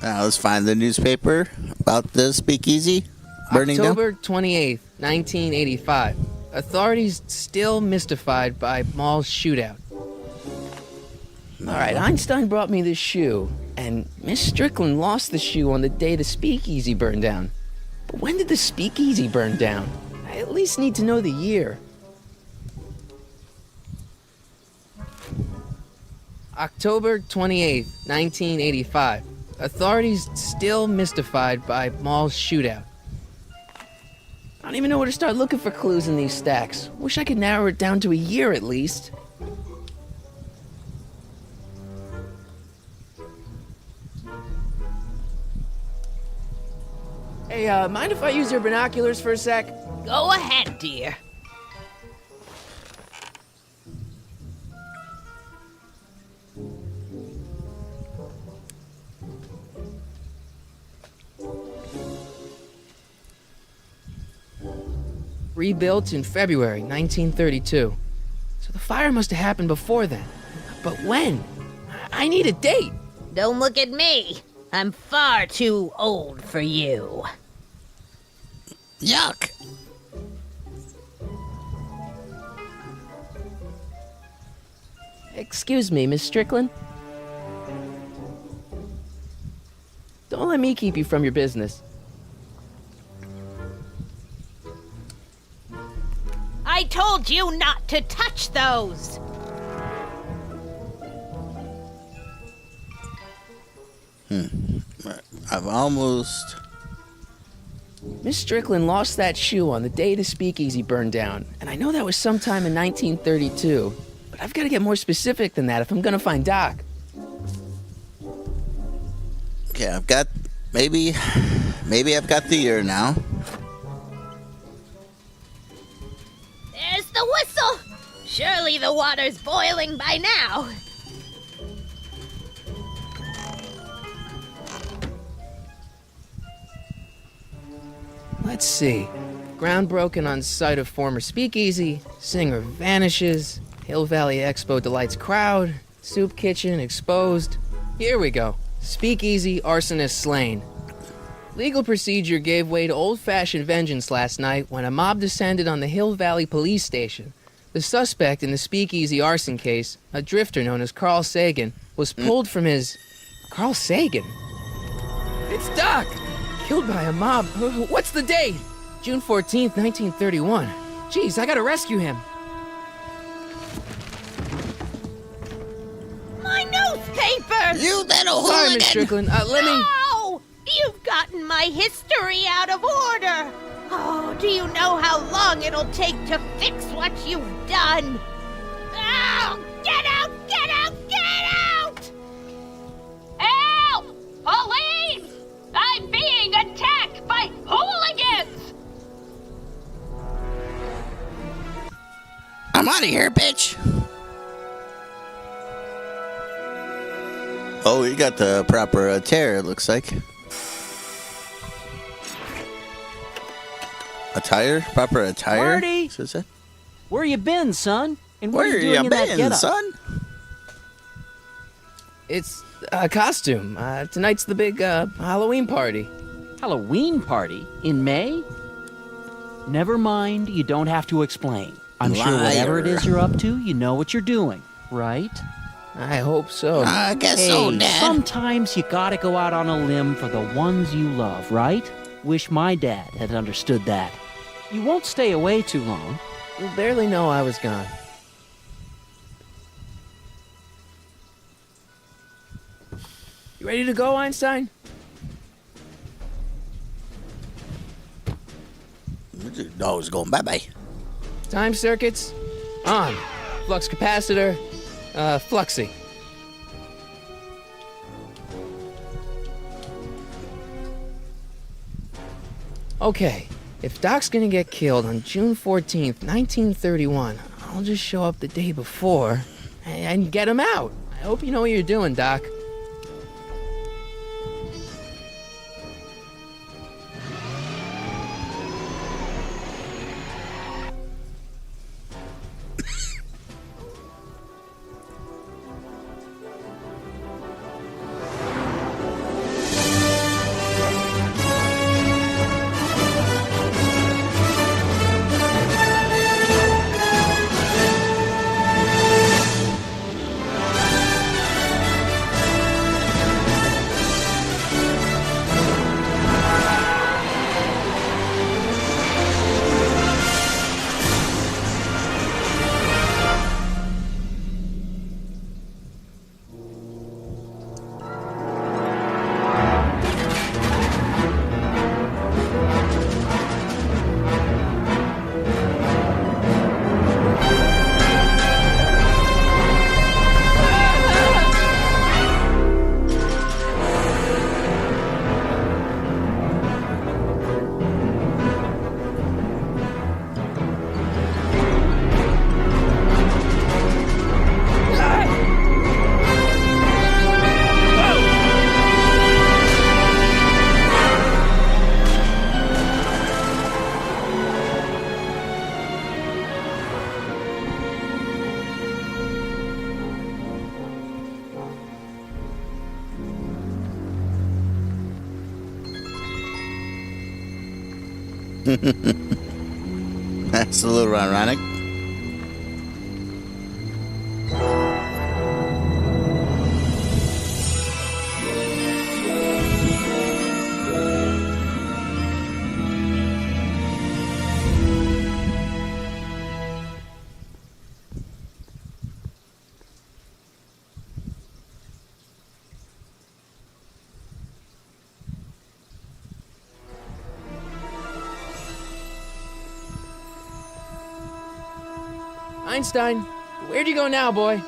Now let's find the newspaper about the speakeasy burning down. October 28th, 1985. Authorities still mystified by mall's shootout. All right, Einstein brought me this shoe, and Miss Strickland lost the shoe on the day the speakeasy burned down. But when did the speakeasy burn down? I at least need to know the year. October 28th, 1985. Authorities still mystified by mall's shootout. I don't even know where to start looking for clues in these stacks. Wish I could narrow it down to a year at least. Hey, mind if I use your binoculars for a sec? Go ahead, dear. Rebuilt in February 1932. So the fire must have happened before then. But when? I need a date. Don't look at me. I'm far too old for you. Yuck! Excuse me, Miss Strickland? Don't let me keep you from your business. I told you not to touch those. I've almost... Miss Strickland lost that shoe on the day the speakeasy burned down, and I know that was sometime in 1932, but I've got to get more specific than that if I'm gonna find Doc. Okay, I've got... Maybe I've got the year now. There's the whistle. Surely the water's boiling by now. Let's see. Ground broken on site of former speakeasy, singer vanishes, Hill Valley Expo delights crowd, soup kitchen exposed. Here we go. Speakeasy arsonist slain. Legal procedure gave way to old-fashioned vengeance last night when a mob descended on the Hill Valley police station. The suspect in the speakeasy arson case, a drifter known as Carl Sagan, was pulled from his... Carl Sagan? It's Doc! Killed by a mob. What's the date? June 14th, 1931. Jeez, I gotta rescue him. My newspaper! You little Sorry, hooligan! Miss Strickland. Let me... No! You've gotten my history out of order! Oh, do you know how long it'll take to fix what you've done? Oh, get out! Get out! Get out! Help! Police! I'm being attacked by hooligans! I'm out of here, bitch. Oh, you got the proper attire, it looks like. Attire? Proper attire? Marty! Says that? Where you been, son? And what Where are you doing you in that been, getup? son? It's a costume. Tonight's the big Halloween party. Halloween party? In May? Never mind, you don't have to explain. I'm sure whatever it Liar. is you're up to, you know what you're doing, right? I hope so. I guess Hey, so, Dad. sometimes you gotta go out on a limb for the ones you love, right? Wish my dad had understood that. You won't stay away too long. You'll barely know I was gone. You ready to go, Einstein? The dog's going bye-bye. Time circuits on. Flux capacitor fluxing. Okay, if Doc's gonna get killed on June 14th, 1931, I'll just show up the day before and get him out. I hope you know what you're doing, Doc. That's a little ironic. Einstein, where'd you go now, boy?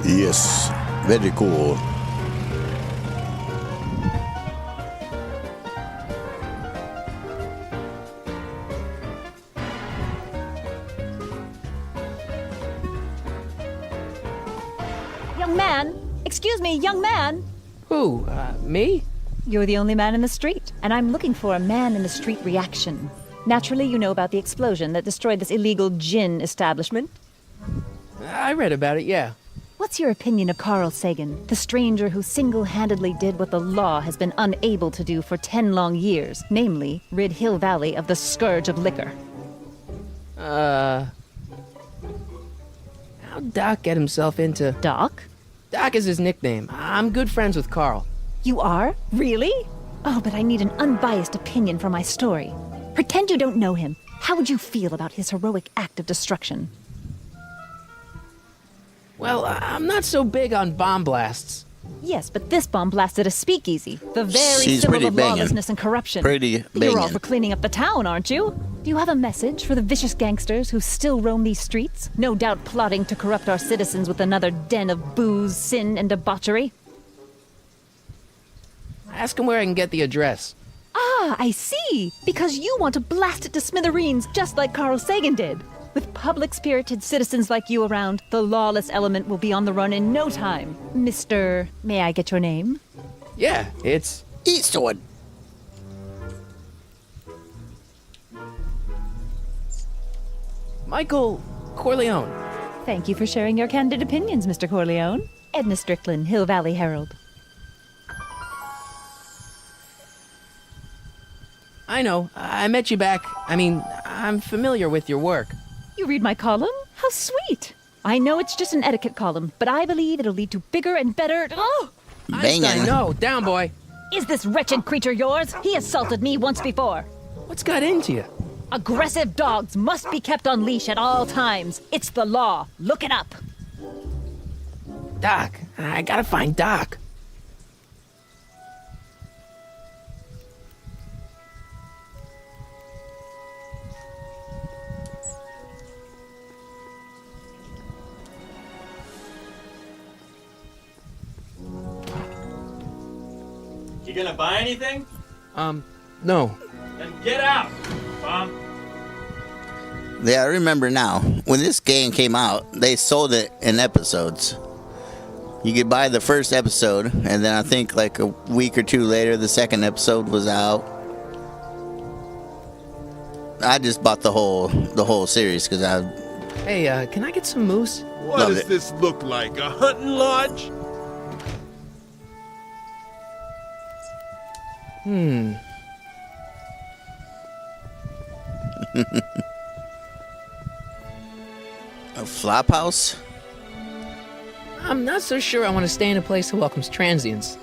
Yes, very cool. Young man! Excuse me, young man! Who, me? You're the only man in the street, and I'm looking for a man in the street reaction. Naturally, you know about the explosion that destroyed this illegal gin establishment. I read about it, yeah. What's your opinion of Carl Sagan, the stranger who single-handedly did what the law has been unable to do for 10 long years, namely, rid Hill Valley of the scourge of liquor? How'd Doc get himself into... Doc? Doc is his nickname. I'm good friends with Carl. You are? Really? Oh, but I need an unbiased opinion for my story. Pretend you don't know him. How would you feel about his heroic act of destruction? Well, I'm not so big on bomb blasts. Yes, but this bomb blasted a speakeasy. The very She's symbol pretty of banging. lawlessness and corruption. Pretty You're all banging. for cleaning up the town, aren't you? Do you have a message for the vicious gangsters who still roam these streets? No doubt plotting to corrupt our citizens with another den of booze, sin, and debauchery. Ask him where I can get the address. Ah, I see. Because you want to blast it to smithereens just like Carl Sagan did. With public-spirited citizens like you around, the lawless element will be on the run in no time. Mr. May I get your name? Yeah, it's... Eastwood. Michael Corleone. Thank you for sharing your candid opinions, Mr. Corleone. Edna Strickland, Hill Valley Herald. I know. I met you back. I'm familiar with your work. You read my column? How sweet! I know it's just an etiquette column, but I believe it'll lead to bigger and better... Oh! Banging. Einstein, no. Down, boy. Is this wretched creature yours? He assaulted me once before. What's got into you? Aggressive dogs must be kept on leash at all times. It's the law. Look it up. Doc. I gotta find Doc. You gonna buy anything? No. Then get out, Mom. Yeah, I remember now. When this game came out, they sold it in episodes. You could buy the first episode, and then I think like a week or two later, the second episode was out. I just bought the whole series because I Hey, can I get some moose? What Love does it. this look like? A hunting lodge? a flop house. I'm not so sure I want to stay in a place that welcomes transients.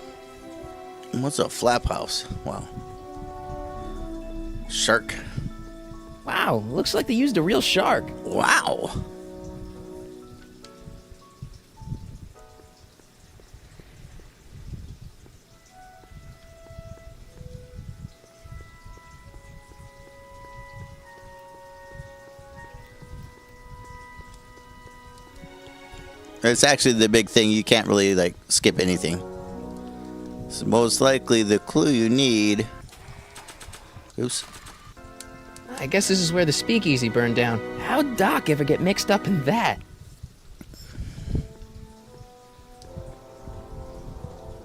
What's a flap house? Wow. Shark. Wow, looks like they used a real shark. Wow. It's actually the big thing. You can't really like skip anything. It's most likely the clue you need. Oops. I guess this is where the speakeasy burned down. How'd Doc ever get mixed up in that?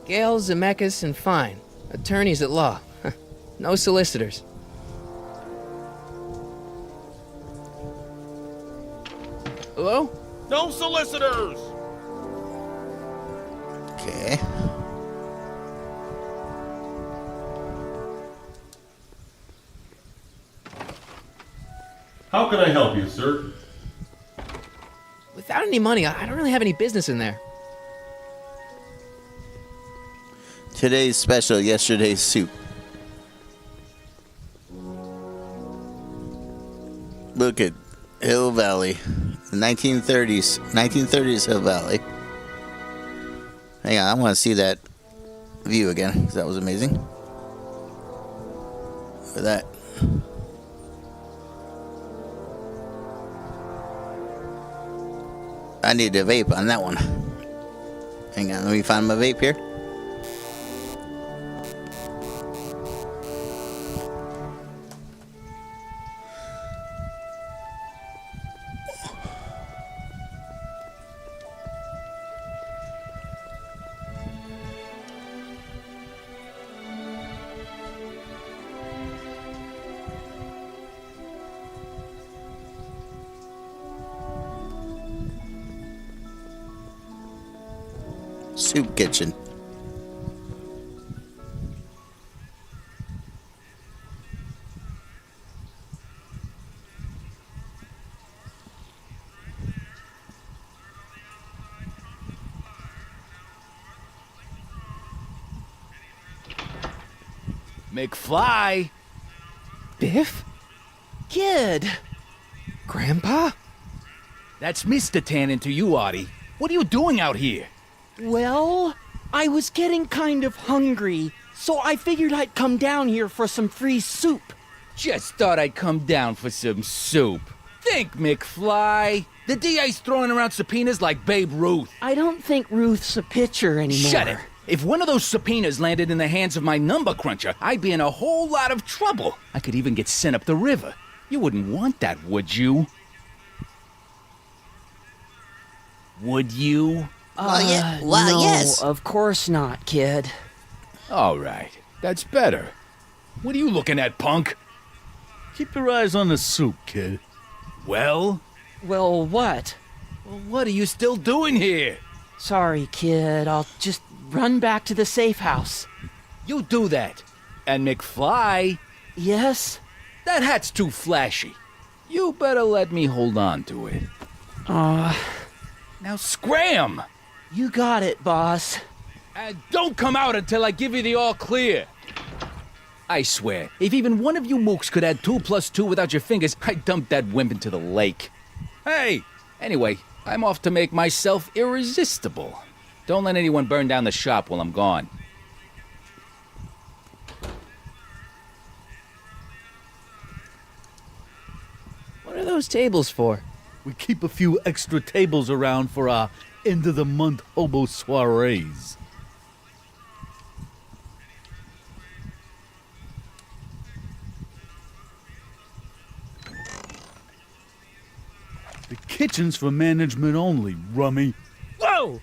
Gale, Zemeckis, and Fine. Attorneys at law. No solicitors. Hello? No solicitors! Okay. How can I help you, sir? Without any money, I don't really have any business in there. Today's special, yesterday's soup. Look at Hill Valley. The 1930s. 1930s Hill Valley. Hang on, I want to see that view again, because that was amazing. Look at that. I need a vape on that one. Hang on, let me find my vape here. Soup kitchen. McFly! Biff? Kid? Grandpa? That's Mr. Tannen to you, Artie. What are you doing out here? Well, I was getting kind of hungry, so I figured I'd come down here for some free soup. Just thought I'd come down for some soup. Think, McFly. The DA's throwing around subpoenas like Babe Ruth. I don't think Ruth's a pitcher anymore. Shut it. If one of those subpoenas landed in the hands of my number cruncher, I'd be in a whole lot of trouble. I could even get sent up the river. You wouldn't want that, would you? Would you? No, yes. of course not, kid. All right. That's better. What are you looking at, punk? Keep your eyes on the soup, kid. Well? Well, what? Well, what are you still doing here? Sorry, kid. I'll just run back to the safe house. You do that. And McFly? Yes? That hat's too flashy. You better let me hold on to it. Now scram! You got it, boss. And don't come out until I give you the all clear. I swear, if even one of you mooks could add 2 + 2 without your fingers, I'd dump that wimp into the lake. Hey! Anyway, I'm off to make myself irresistible. Don't let anyone burn down the shop while I'm gone. What are those tables for? We keep a few extra tables around for our end-of-the-month hobo soirees. The kitchen's for management only, Rummy. Whoa!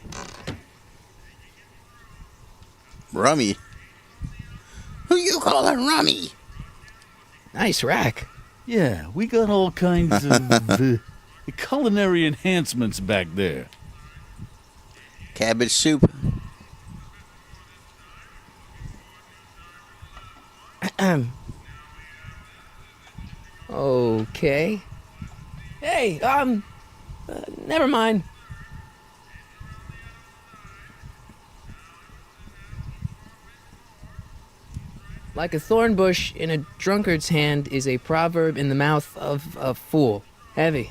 Rummy? Who you calling Rummy? Nice rack. Yeah, we got all kinds of culinary enhancements back there. Cabbage soup. Okay. Hey, never mind. Like a thorn bush in a drunkard's hand is a proverb in the mouth of a fool. Heavy.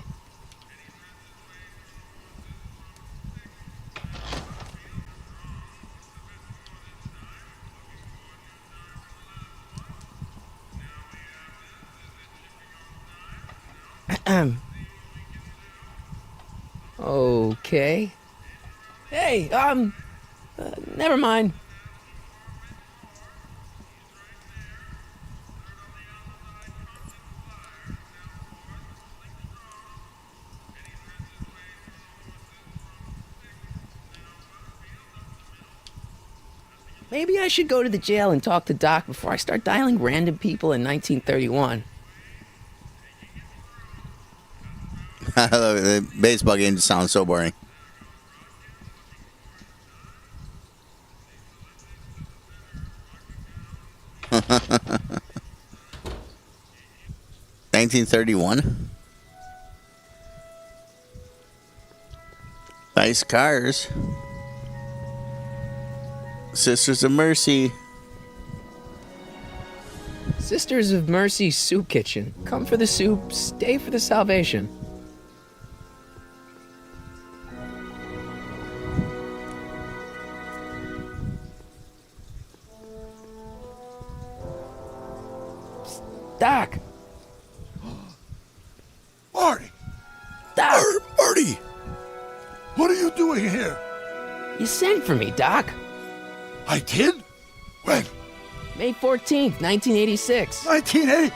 Okay. Hey, never mind. Maybe I should go to the jail and talk to Doc before I start dialing random people in 1931. I love it. The baseball game just sounds so boring. $1931. Nice cars. Sisters of Mercy. Sisters of Mercy Soup Kitchen. Come for the soup, stay for the salvation. Doc! Marty! Doc! Marty! What are you doing here? You sent for me, Doc. I did? When? May 14th, 1986. 1980?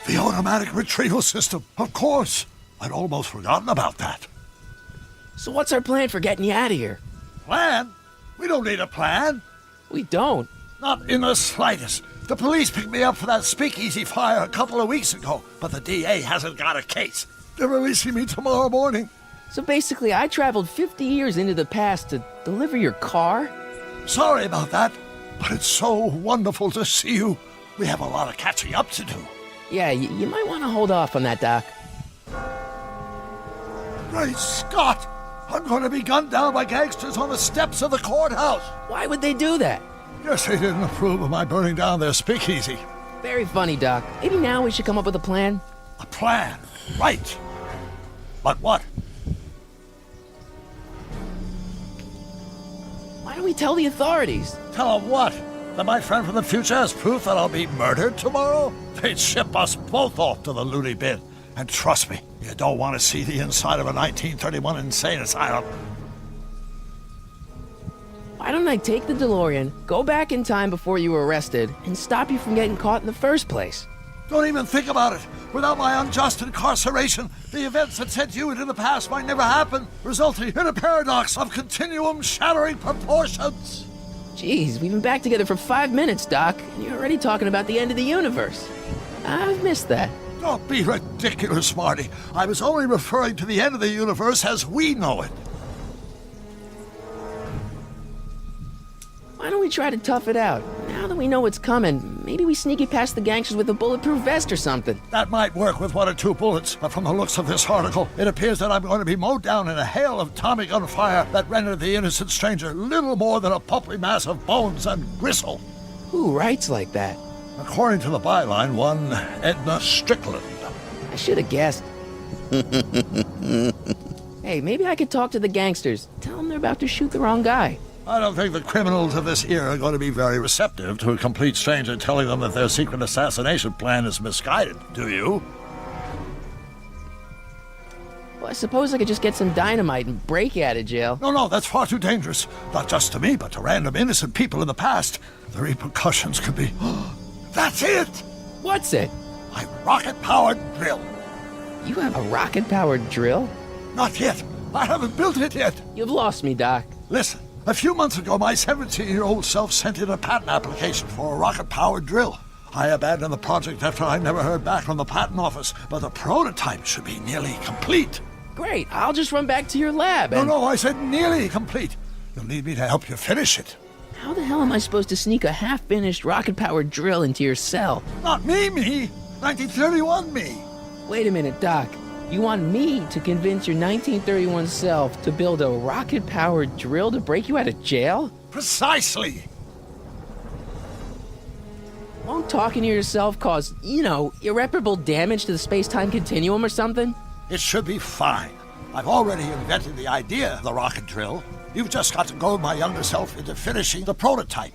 The automatic retrieval system. Of course. I'd almost forgotten about that. So what's our plan for getting you out of here? Plan? We don't need a plan. We don't. Not in the slightest. The police picked me up for that speakeasy fire a couple of weeks ago, but the DA hasn't got a case. They're releasing me tomorrow morning. So basically, I traveled 50 years into the past to deliver your car? Sorry about that, but it's so wonderful to see you. We have a lot of catching up to do. Yeah, you might want to hold off on that, Doc. Great Scott! I'm going to be gunned down by gangsters on the steps of the courthouse. Why would they do that? Guess they didn't approve of my burning down their speakeasy. Very funny, Doc. Maybe now we should come up with a plan. A plan? Right. But what? Why don't we tell the authorities? Tell them what? That my friend from the future has proof that I'll be murdered tomorrow? They'd ship us both off to the loony bin. And trust me, you don't want to see the inside of a 1931 insane asylum. Why don't I take the DeLorean, go back in time before you were arrested, and stop you from getting caught in the first place? Don't even think about it. Without my unjust incarceration, the events that sent you into the past might never happen, resulting in a paradox of continuum-shattering proportions. Jeez, we've been back together for 5 minutes, Doc, and you're already talking about the end of the universe. I've missed that. Don't be ridiculous, Marty. I was only referring to the end of the universe as we know it. Why don't we try to tough it out? Now that we know what's coming, maybe we sneak it past the gangsters with a bulletproof vest or something. That might work with 1 or 2 bullets, but from the looks of this article, it appears that I'm going to be mowed down in a hail of Tommy gun fire that rendered the innocent stranger little more than a pulpy mass of bones and gristle. Who writes like that? According to the byline, one Edna Strickland. I should have guessed. Hey, maybe I could talk to the gangsters. Tell them they're about to shoot the wrong guy. I don't think the criminals of this era are going to be very receptive to a complete stranger telling them that their secret assassination plan is misguided, do you? Well, I suppose I could just get some dynamite and break you out of jail. No, that's far too dangerous. Not just to me, but to random innocent people in the past. The repercussions could be... That's it! What's it? My rocket-powered drill. You have a rocket-powered drill? Not yet. I haven't built it yet. You've lost me, Doc. Listen. A few months ago, my 17-year-old self sent in a patent application for a rocket-powered drill. I abandoned the project after I never heard back from the patent office, but the prototype should be nearly complete. Great, I'll just run back to your lab and... No, I said nearly complete. You'll need me to help you finish it. How the hell am I supposed to sneak a half-finished rocket-powered drill into your cell? Not me. 1931 me. Wait a minute, Doc. You want me to convince your 1931 self to build a rocket-powered drill to break you out of jail? Precisely! Won't talking to yourself cause, irreparable damage to the space-time continuum or something? It should be fine. I've already invented the idea of the rocket drill. You've just got to goad my younger self into finishing the prototype.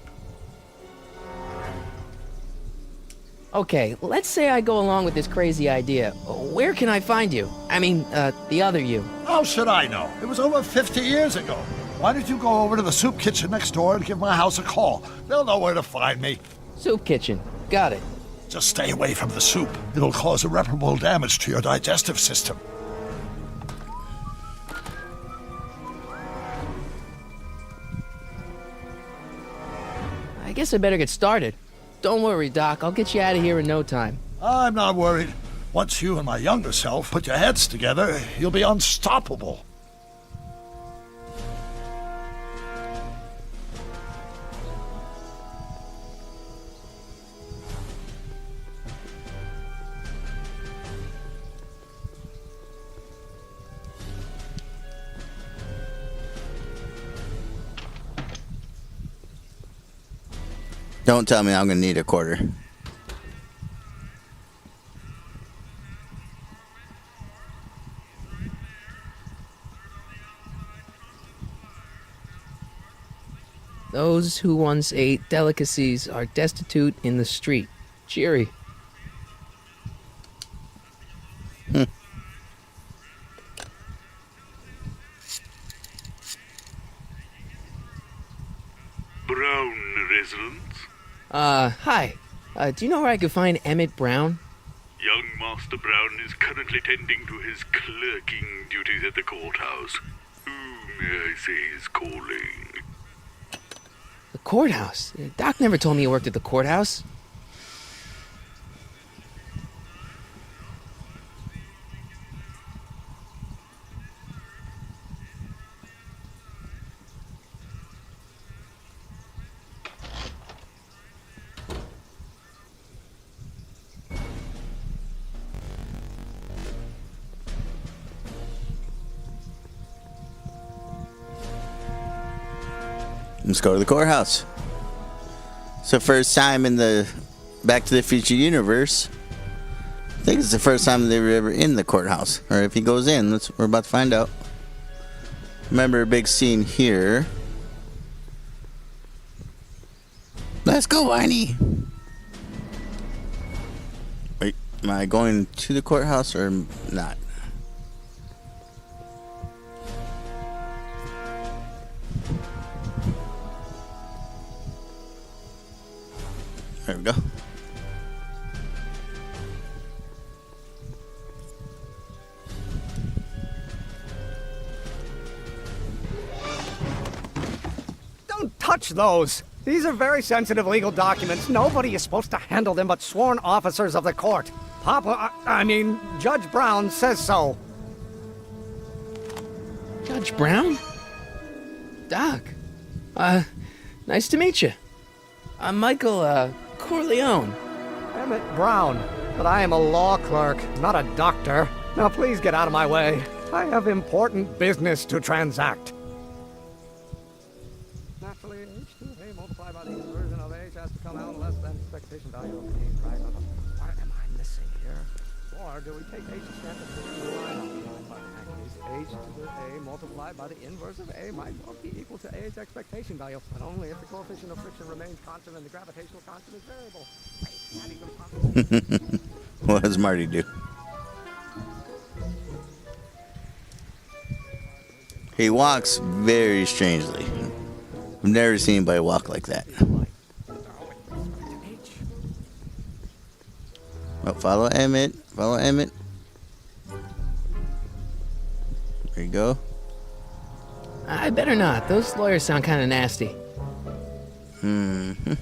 Okay, let's say I go along with this crazy idea. Where can I find you? I mean, the other you. How should I know? It was over 50 years ago. Why don't you go over to the soup kitchen next door and give my house a call? They'll know where to find me. Soup kitchen. Got it. Just stay away from the soup. It'll cause irreparable damage to your digestive system. I guess I better get started. Don't worry, Doc. I'll get you out of here in no time. I'm not worried. Once you and my younger self put your heads together, you'll be unstoppable. Don't tell me I'm going to need a quarter. Those who once ate delicacies are destitute in the street. Cheery. Brown residence? Hi. Do you know where I could find Emmett Brown? Young Master Brown is currently tending to his clerking duties at the courthouse. Who, may I say, is calling? The courthouse? Doc never told me he worked at the courthouse. Let's go to the courthouse. the first time in the Back to the Future universe. I think it's the first time they were ever in the courthouse. Or if he goes in, we're about to find out. Remember a big scene here. Let's go, Whiny! Wait, am I going to the courthouse or not? There we go. Don't touch those! These are very sensitive legal documents. Nobody is supposed to handle them but sworn officers of the court. Judge Brown says so. Judge Brown? Doc. Nice to meet you. I'm Michael, Corleone. Emmett Brown. But I am a law clerk, not a doctor. Now please get out of my way. I have important business to transact. Naturally, H2A multiplied by the inversion of H has to come out less than expectation value of H, right? What am I missing here? Or do we take H standard to the line? H to the A multiplied by the inverse of A might well be equal to A's expectation value, but only if the coefficient of friction remains constant and the gravitational constant is variable. Wait, not even possible. What does Marty do? He walks very strangely. I've never seen anybody walk like that. Oh, follow Emmett. Follow Emmett. There you go. I better not. Those lawyers sound kind of nasty. Mm-hmm.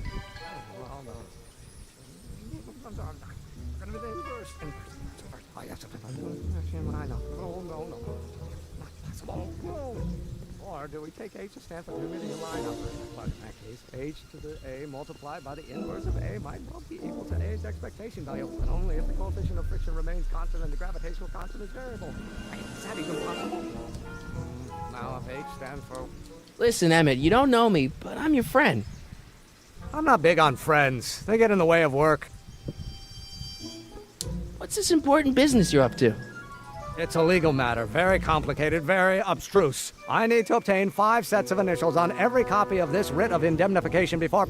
Or do we take H to stand for two-meter line up? But in that case, H to the A multiplied by the inverse of A might well be equal to A's expectation value, but only if the coefficient of friction remains constant and the gravitational constant is variable. Is that even possible? Now, if H stands for... Listen, Emmett, you don't know me, but I'm your friend. I'm not big on friends. They get in the way of work. What's this important business you're up to? It's a legal matter, very complicated, very abstruse. I need to obtain 5 sets of initials on every copy of this writ of indemnification before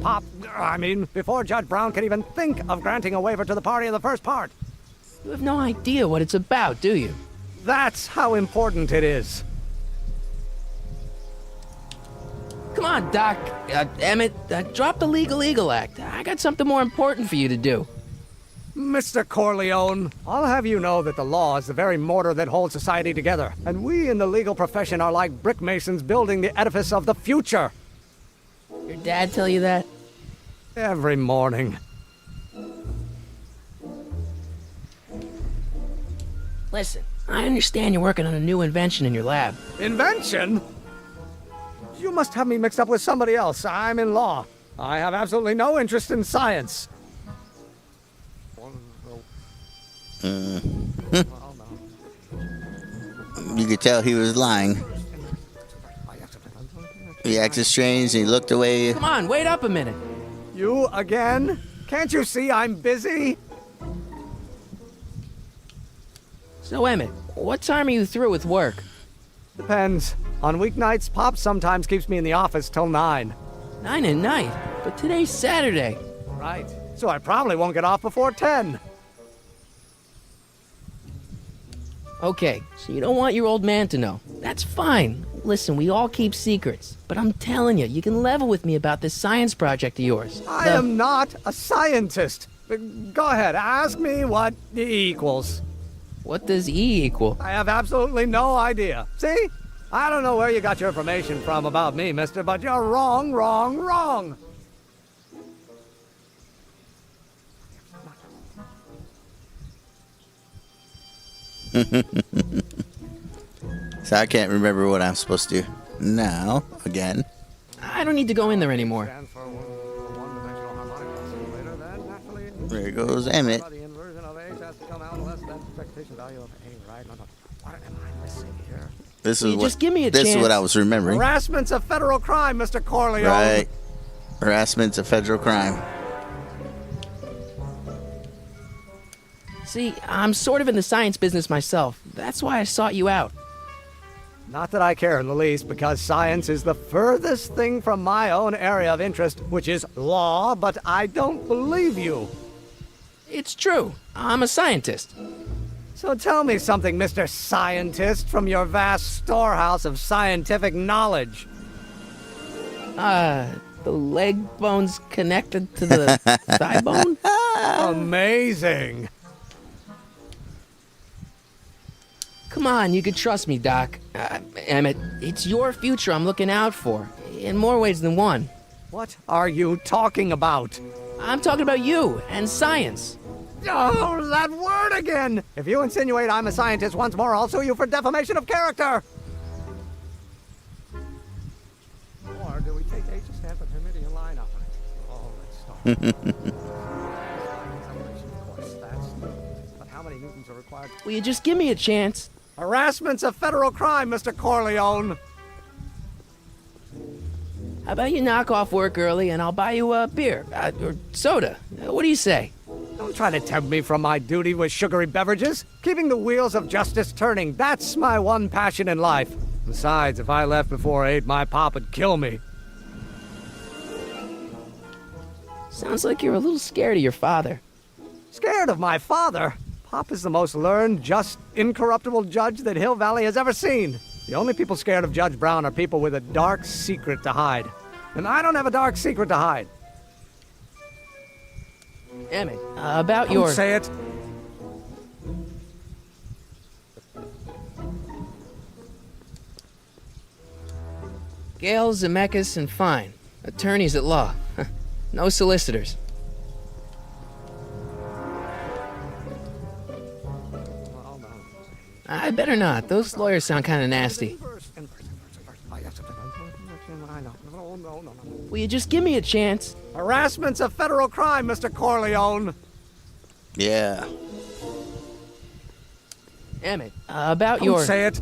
before Judge Brown can even think of granting a waiver to the party of the first part. You have no idea what it's about, do you? That's how important it is. Come on, Doc. Emmett, drop the Legal Eagle Act. I got something more important for you to do. Mr. Corleone, I'll have you know that the law is the very mortar that holds society together, and we in the legal profession are like brick masons building the edifice of the future. Your dad tell you that? Every morning. Listen, I understand you're working on a new invention in your lab. Invention? You must have me mixed up with somebody else. I'm in law. I have absolutely no interest in science. You could tell he was lying. He acted strange and he looked away. Come on, wait up a minute. You again? Can't you see I'm busy? So, Emmett, what time are you through with work? Depends. On weeknights, Pop sometimes keeps me in the office till 9. 9 at night? But today's Saturday. Right. So I probably won't get off before 10. Okay, so you don't want your old man to know. That's fine. Listen, we all keep secrets. But I'm telling you, you can level with me about this science project of yours. I am not a scientist. Go ahead, ask me what E equals. What does E equal? I have absolutely no idea. See? I don't know where you got your information from about me, mister, but you're wrong, wrong, wrong. So I can't remember what I'm supposed to do now, again. I don't need to go in there anymore. There goes Emmett. This is Just give me a this chance. is what I was remembering. Harassment's a federal crime, Mr. Corleone. Right. Harassment's a federal crime. See, I'm sort of in the science business myself. That's why I sought you out. Not that I care in the least, because science is the furthest thing from my own area of interest, which is law, but I don't believe you. It's true. I'm a scientist. So tell me something, Mr. Scientist, from your vast storehouse of scientific knowledge. The leg bone's connected to the thigh bone? Amazing. Come on, you can trust me, Doc. Emmett, it's your future I'm looking out for, in more ways than one. What are you talking about? I'm talking about you and science. Oh, that word again! If you insinuate I'm a scientist once more, I'll sue you for defamation of character! Or do we take H to stand for Hamidian line operation? Oh, let's start. Of course, that's... But how many newtons are required? Will you just give me a chance? Harassment's a federal crime, Mr. Corleone. How about you knock off work early and I'll buy you a beer, or soda. What do you say? Don't try to tempt me from my duty with sugary beverages. Keeping the wheels of justice turning, that's my one passion in life. Besides, if I left before 8, my pop would kill me. Sounds like you're a little scared of your father. Scared of my father? Pop is the most learned, just, incorruptible judge that Hill Valley has ever seen. The only people scared of Judge Brown are people with a dark secret to hide. And I don't have a dark secret to hide. Emmett, about Don't your... say it. Gale, Zemeckis, and Fine. Attorneys at law. No solicitors. I better not. Those lawyers sound kind of nasty. Will you just give me a chance? Harassment's a federal crime, Mr. Corleone. Yeah. Emmett, about Don't your... say it.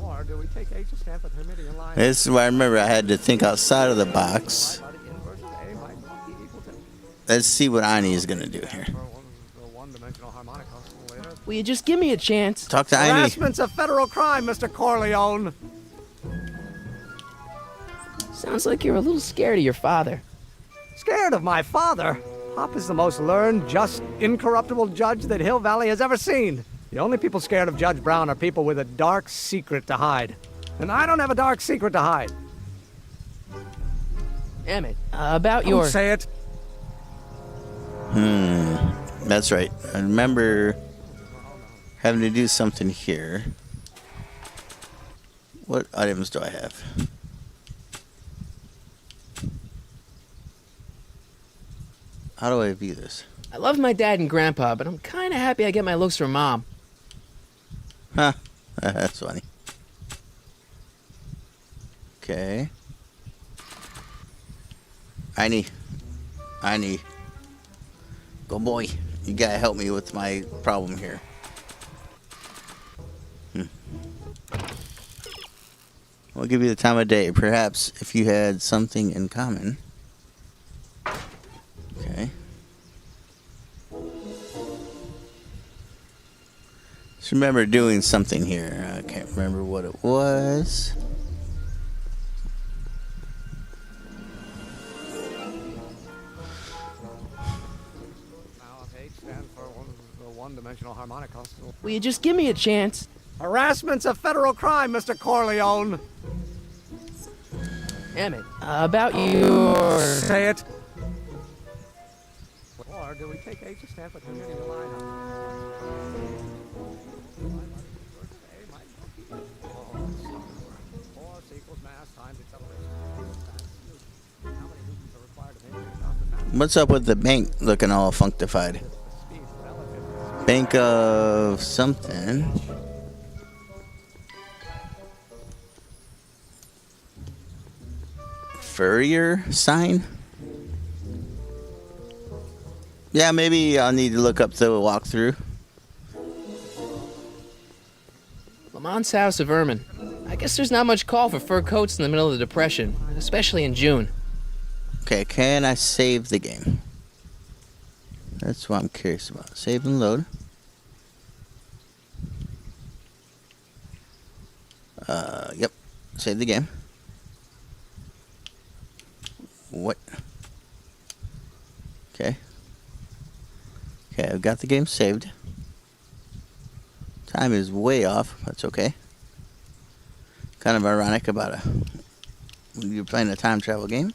Or do we take H to stand for Hamidian line? This is why I remember I had to think outside of the box. Let's see what Ani is going to do here. Will you just give me a chance? Talk to Ani. Harassment's a federal crime, Mr. Corleone. Sounds like you're a little scared of your father. Scared of my father? Pop is the most learned, just, incorruptible judge that Hill Valley has ever seen. The only people scared of Judge Brown are people with a dark secret to hide. And I don't have a dark secret to hide. Emmett, about your... Don't say it. That's right. I remember having to do something here. What items do I have? How do I view this? I love my dad and grandpa, but I'm kind of happy I get my looks from mom. Huh. That's funny. Okay. Ani. Go boy. You gotta help me with my problem here. I'll give you the time of day. Perhaps if you had something in common. Okay. Just remember doing something here. I can't remember what it was. One-dimensional harmonic oscillator. Will you just give me a chance? Harassment's a federal crime, Mr. Corleone. Emmett, about your... Say it. Or do we take H to stand for community line? Force equals mass times acceleration. How many newtons are required to make What's up with the bank looking all functified? Bank of something. Furrier sign? Yeah, maybe I'll need to look up the walkthrough. Lamont's House of Ermine. I guess there's not much call for fur coats in the middle of the Depression, especially in June. Okay, can I save the game? That's what I'm curious about. Save and load. Yep. Save the game. What? Okay. Okay, I've got the game saved. Time is way off. That's okay. Kind of ironic about when you're playing a time travel game.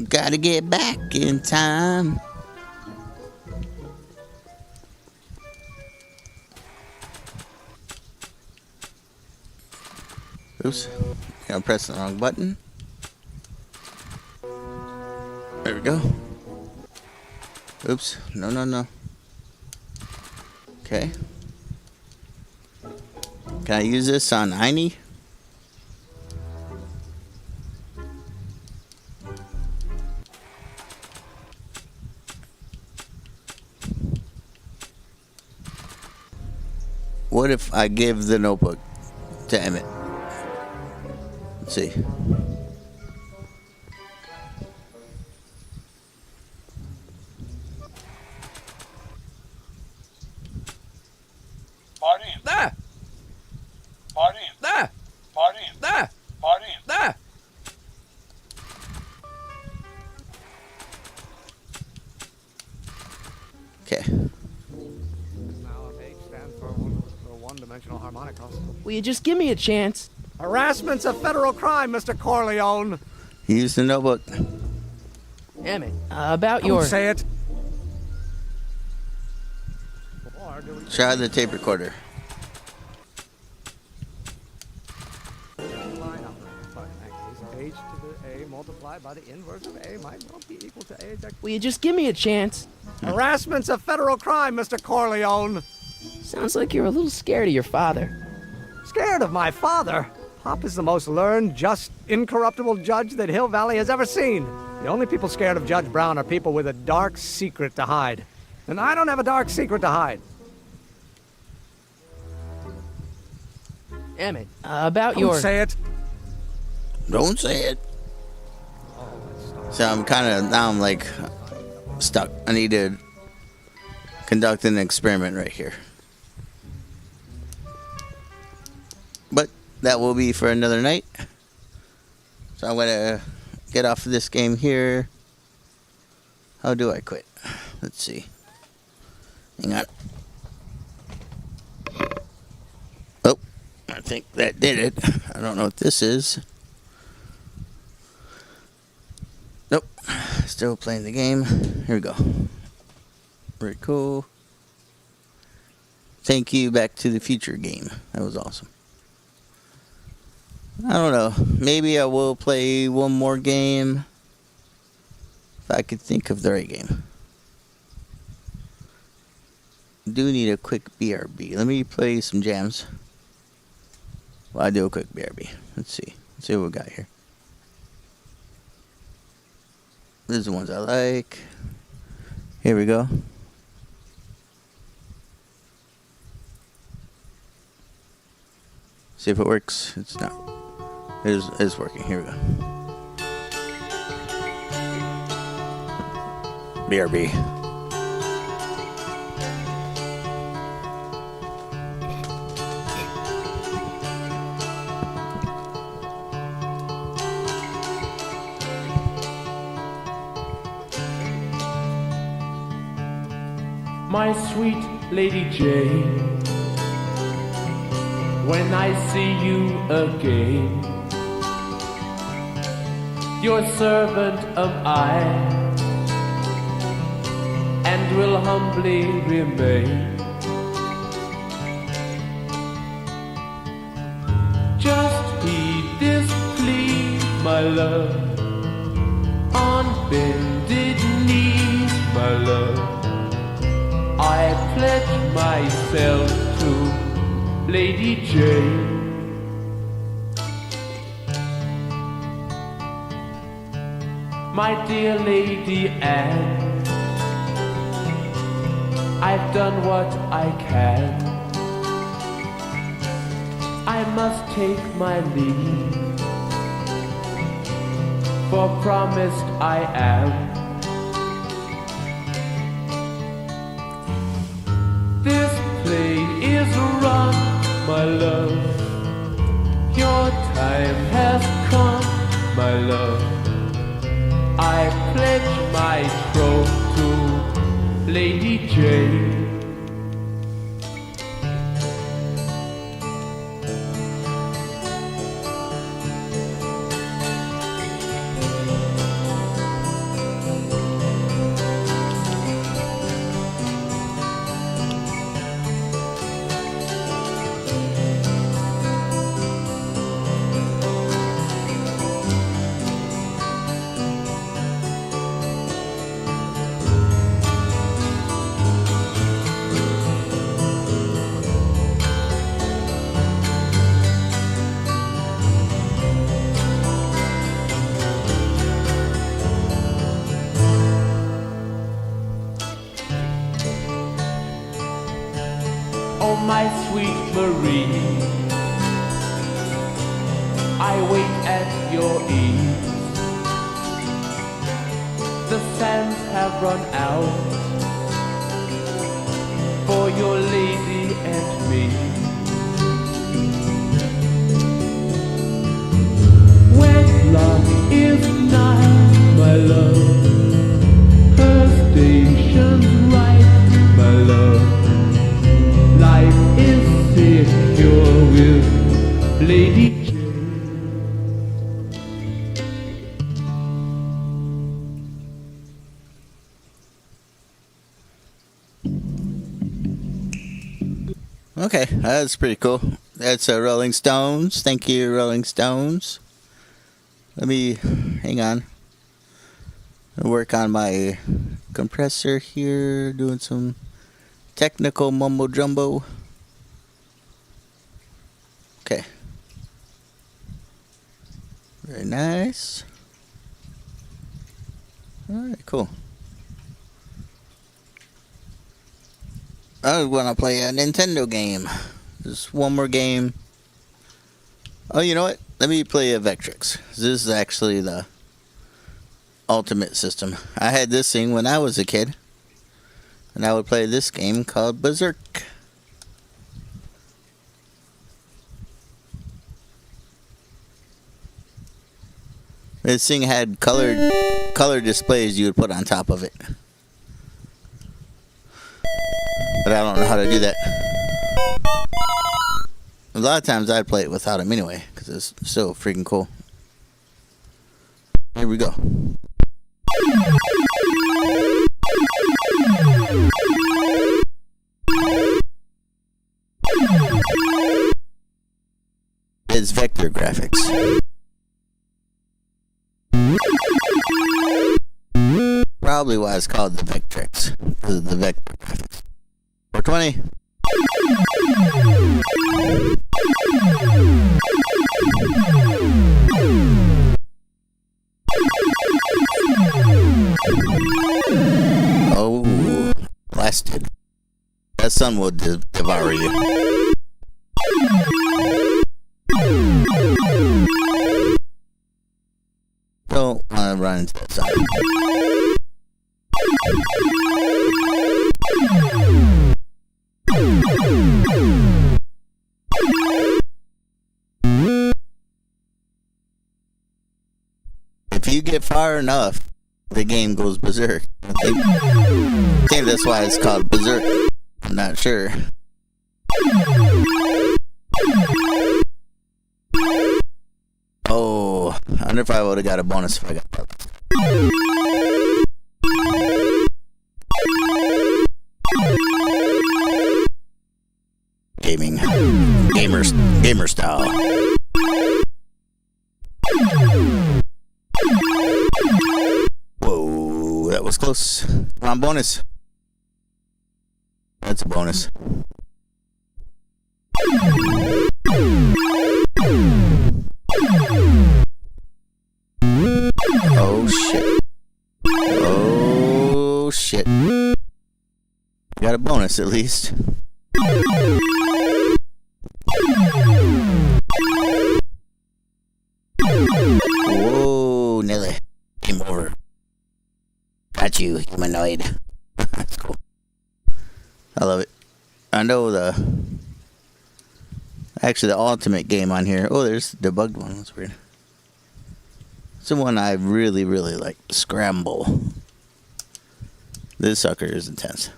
Gotta get back in time. Oops. I'm pressing the wrong button. There we go. Oops. No. Okay. Can I use this on Heine? What if I give the notebook to Emmett? Let's see. Marty. Ah! Marty. Ah! Marty. Ah! Marty. Ah! Okay. Now if H stands for one-dimensional harmonic oscillator. Will you just give me a chance? Harassment's a federal crime, Mr. Corleone. Use the notebook. Emmett, about Don't your... say it. Or do we Try the tape recorder. line up? But in that case, H to the A multiplied by the inverse of A might well be equal to A. Will you just give me a chance? Harassment's a federal crime, Mr. Corleone. Sounds like you're a little scared of your father. Scared of my father? Pop is the most learned, just, incorruptible judge that Hill Valley has ever seen. The only people scared of Judge Brown are people with a dark secret to hide. And I don't have a dark secret to hide. Emmett, about Don't your... say it. Don't say it. So I'm like stuck. I need to conduct an experiment right here. But that will be for another night. So I'm gonna get off of this game here. How do I quit? Let's see. Hang on. Oh, I think that did it. I don't know what this is. Nope. Still playing the game. Here we go. Very cool. Thank you, Back to the Future game. That was awesome. I don't know. Maybe I will play one more game. If I could think of the right game. Do need a quick BRB. Let me play some jams. Well, I do a quick BRB. Let's see. Let's see what we got here. These are the ones I like. Here we go. See if it works. It's not. It is working. Here we go. BRB. My sweet Lady Jane, when I see you again, your servant am I, and will humbly remain. Just heed this plea, my love, on bended knees, my love. I I pledge myself to Lady Jane. My dear Lady Anne, I've done what I can. I must take my leave, for promised I am. This play is run, my love. Your time has come, my love. I pledge my troth to Lady Jane. Oh, my sweet Marie, I wait at your ease. The sands have run out for your lady and me. Wedlock is nigh, my love. Her station's right, my love. Life is secure with Lady Jane. Okay, that's pretty cool. That's Rolling Stones. Thank you, Rolling Stones. Let me hang on. I'll work on my compressor here, doing some technical mumbo jumbo. Okay. Very nice. Alright, cool. I want to play a Nintendo game. Just one more game. Oh, you know what? Let me play a Vectrex. This is actually the ultimate system. I had this thing when I was a kid. And I would play this game called Berserk. This thing had color displays you would put on top of it. But I don't know how to do that. A lot of times I'd play it without them anyway, because it's so freaking cool. Here we go. It's vector graphics. Probably why it's called the Vectrex, because of the vector graphics. 420. Oh, blasted. That sun will devour you. Don't want to run into that sun. If you get far enough, the game goes berserk. I think that's why it's called Berserk. I'm not sure. Oh, I wonder if I would have got a bonus if I got that. Gamer style. Whoa, that was close. Come on, bonus. That's a bonus. Oh shit. Oh shit. Got a bonus at least. Whoa, Nelly. Game over. Got you, humanoid. That's cool. I love it. I know actually the ultimate game on here. Oh, there's the debugged one. That's weird. It's the one I really, really like. Scramble. This sucker is intense.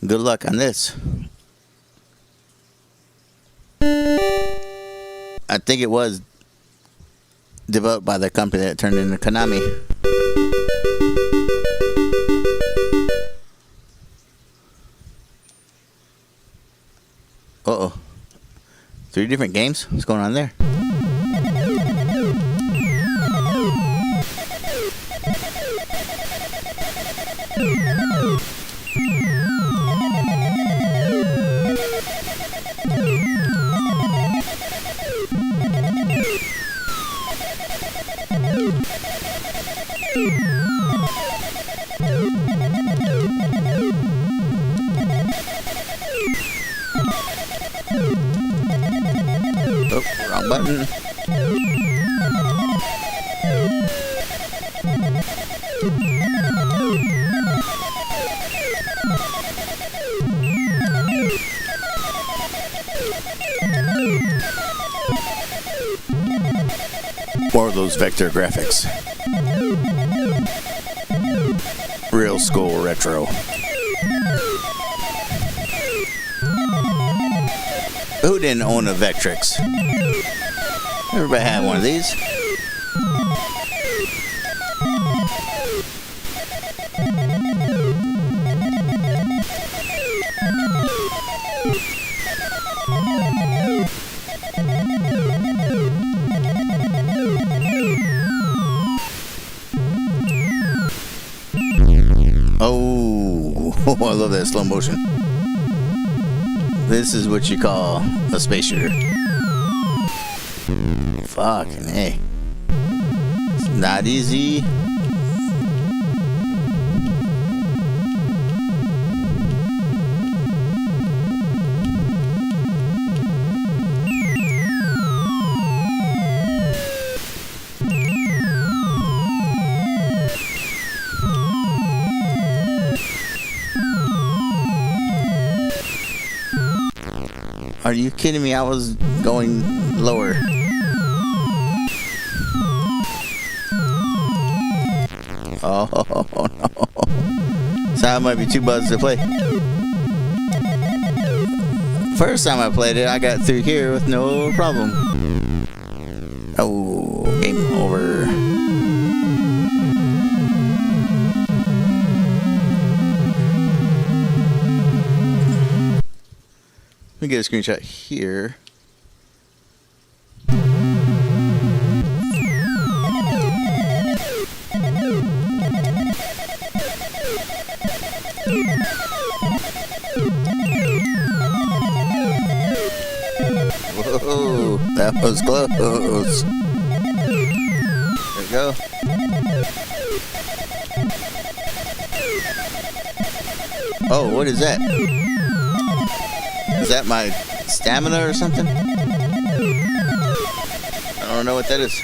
Good luck on this. I think it was developed by the company that turned into Konami. Uh-oh. 3 different games? What's going on there? Oh, wrong button. More of those vector graphics. Real school retro. Who didn't own a Vectrex? Everybody had one of these. Oh, I love that slow motion. This is what you call a space shooter. Fucking hey. It's not easy. Are you kidding me? I was going lower. Oh no. So I might be too buzzed to play. First time I played it, I got through here with no problem. Oh, game over. Let me get a screenshot here. Whoa, that was close. There we go. Oh, what is that? Is that my stamina or something? I don't know what that is.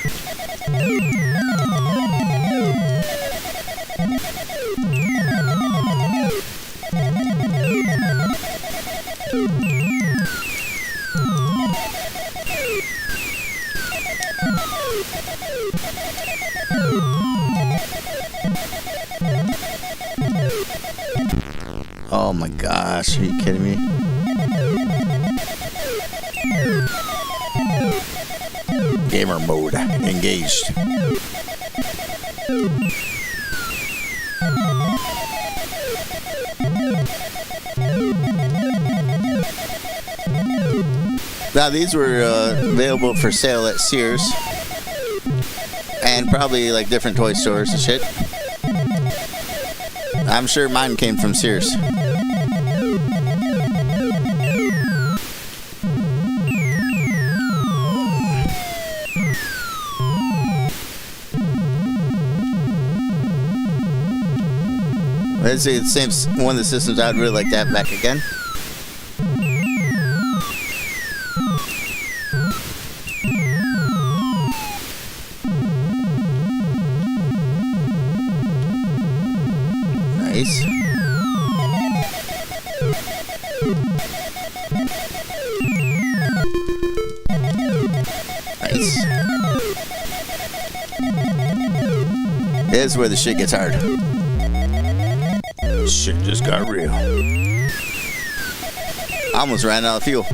Oh my gosh, are you kidding me? Gamer mode engaged. Now these were available for sale at Sears and probably like different toy stores and shit. I'm sure mine came from Sears. Let's see, it's one of the systems I'd really like to have back again. Nice. Nice. This is where the shit gets hard. Shit just got real. I almost ran out of fuel.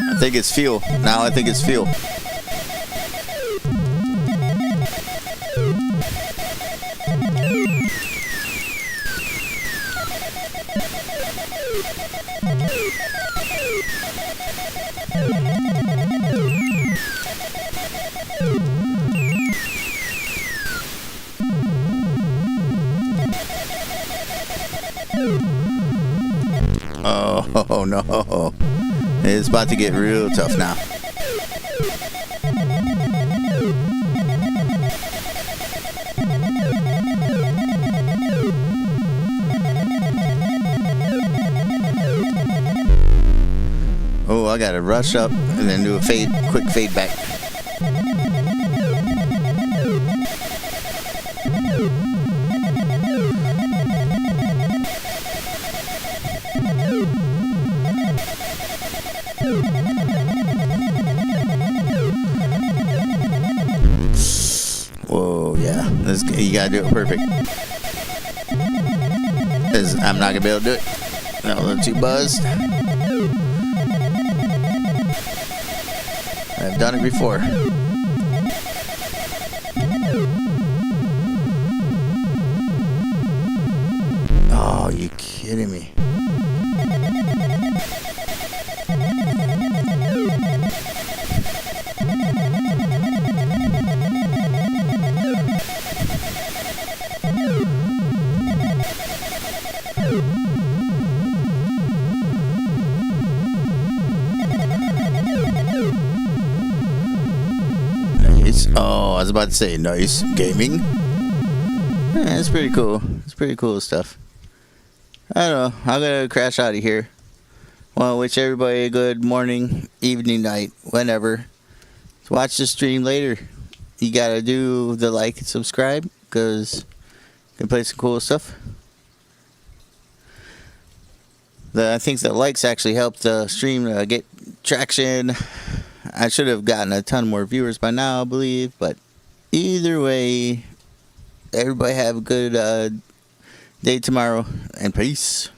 I think it's fuel. Now I think it's fuel. Oh no. It's about to get real tough now. Oh, I gotta rush up and then do a quick fade back. Whoa, yeah. You gotta do it perfect. I'm not gonna be able to do it. I'm a little too buzzed. I've done it before. Oh, you kidding me? Nice. Oh, I was about to say nice gaming. Yeah, it's pretty cool. It's pretty cool stuff. I don't know. I'm gonna crash out of here. Well, wish everybody a good morning, evening, night, whenever. Watch the stream later. You gotta do the like and subscribe because you can play some cool stuff. I think the likes actually help the stream get traction. I should have gotten a ton more viewers by now, I believe. But either way, everybody have a good day tomorrow, and peace.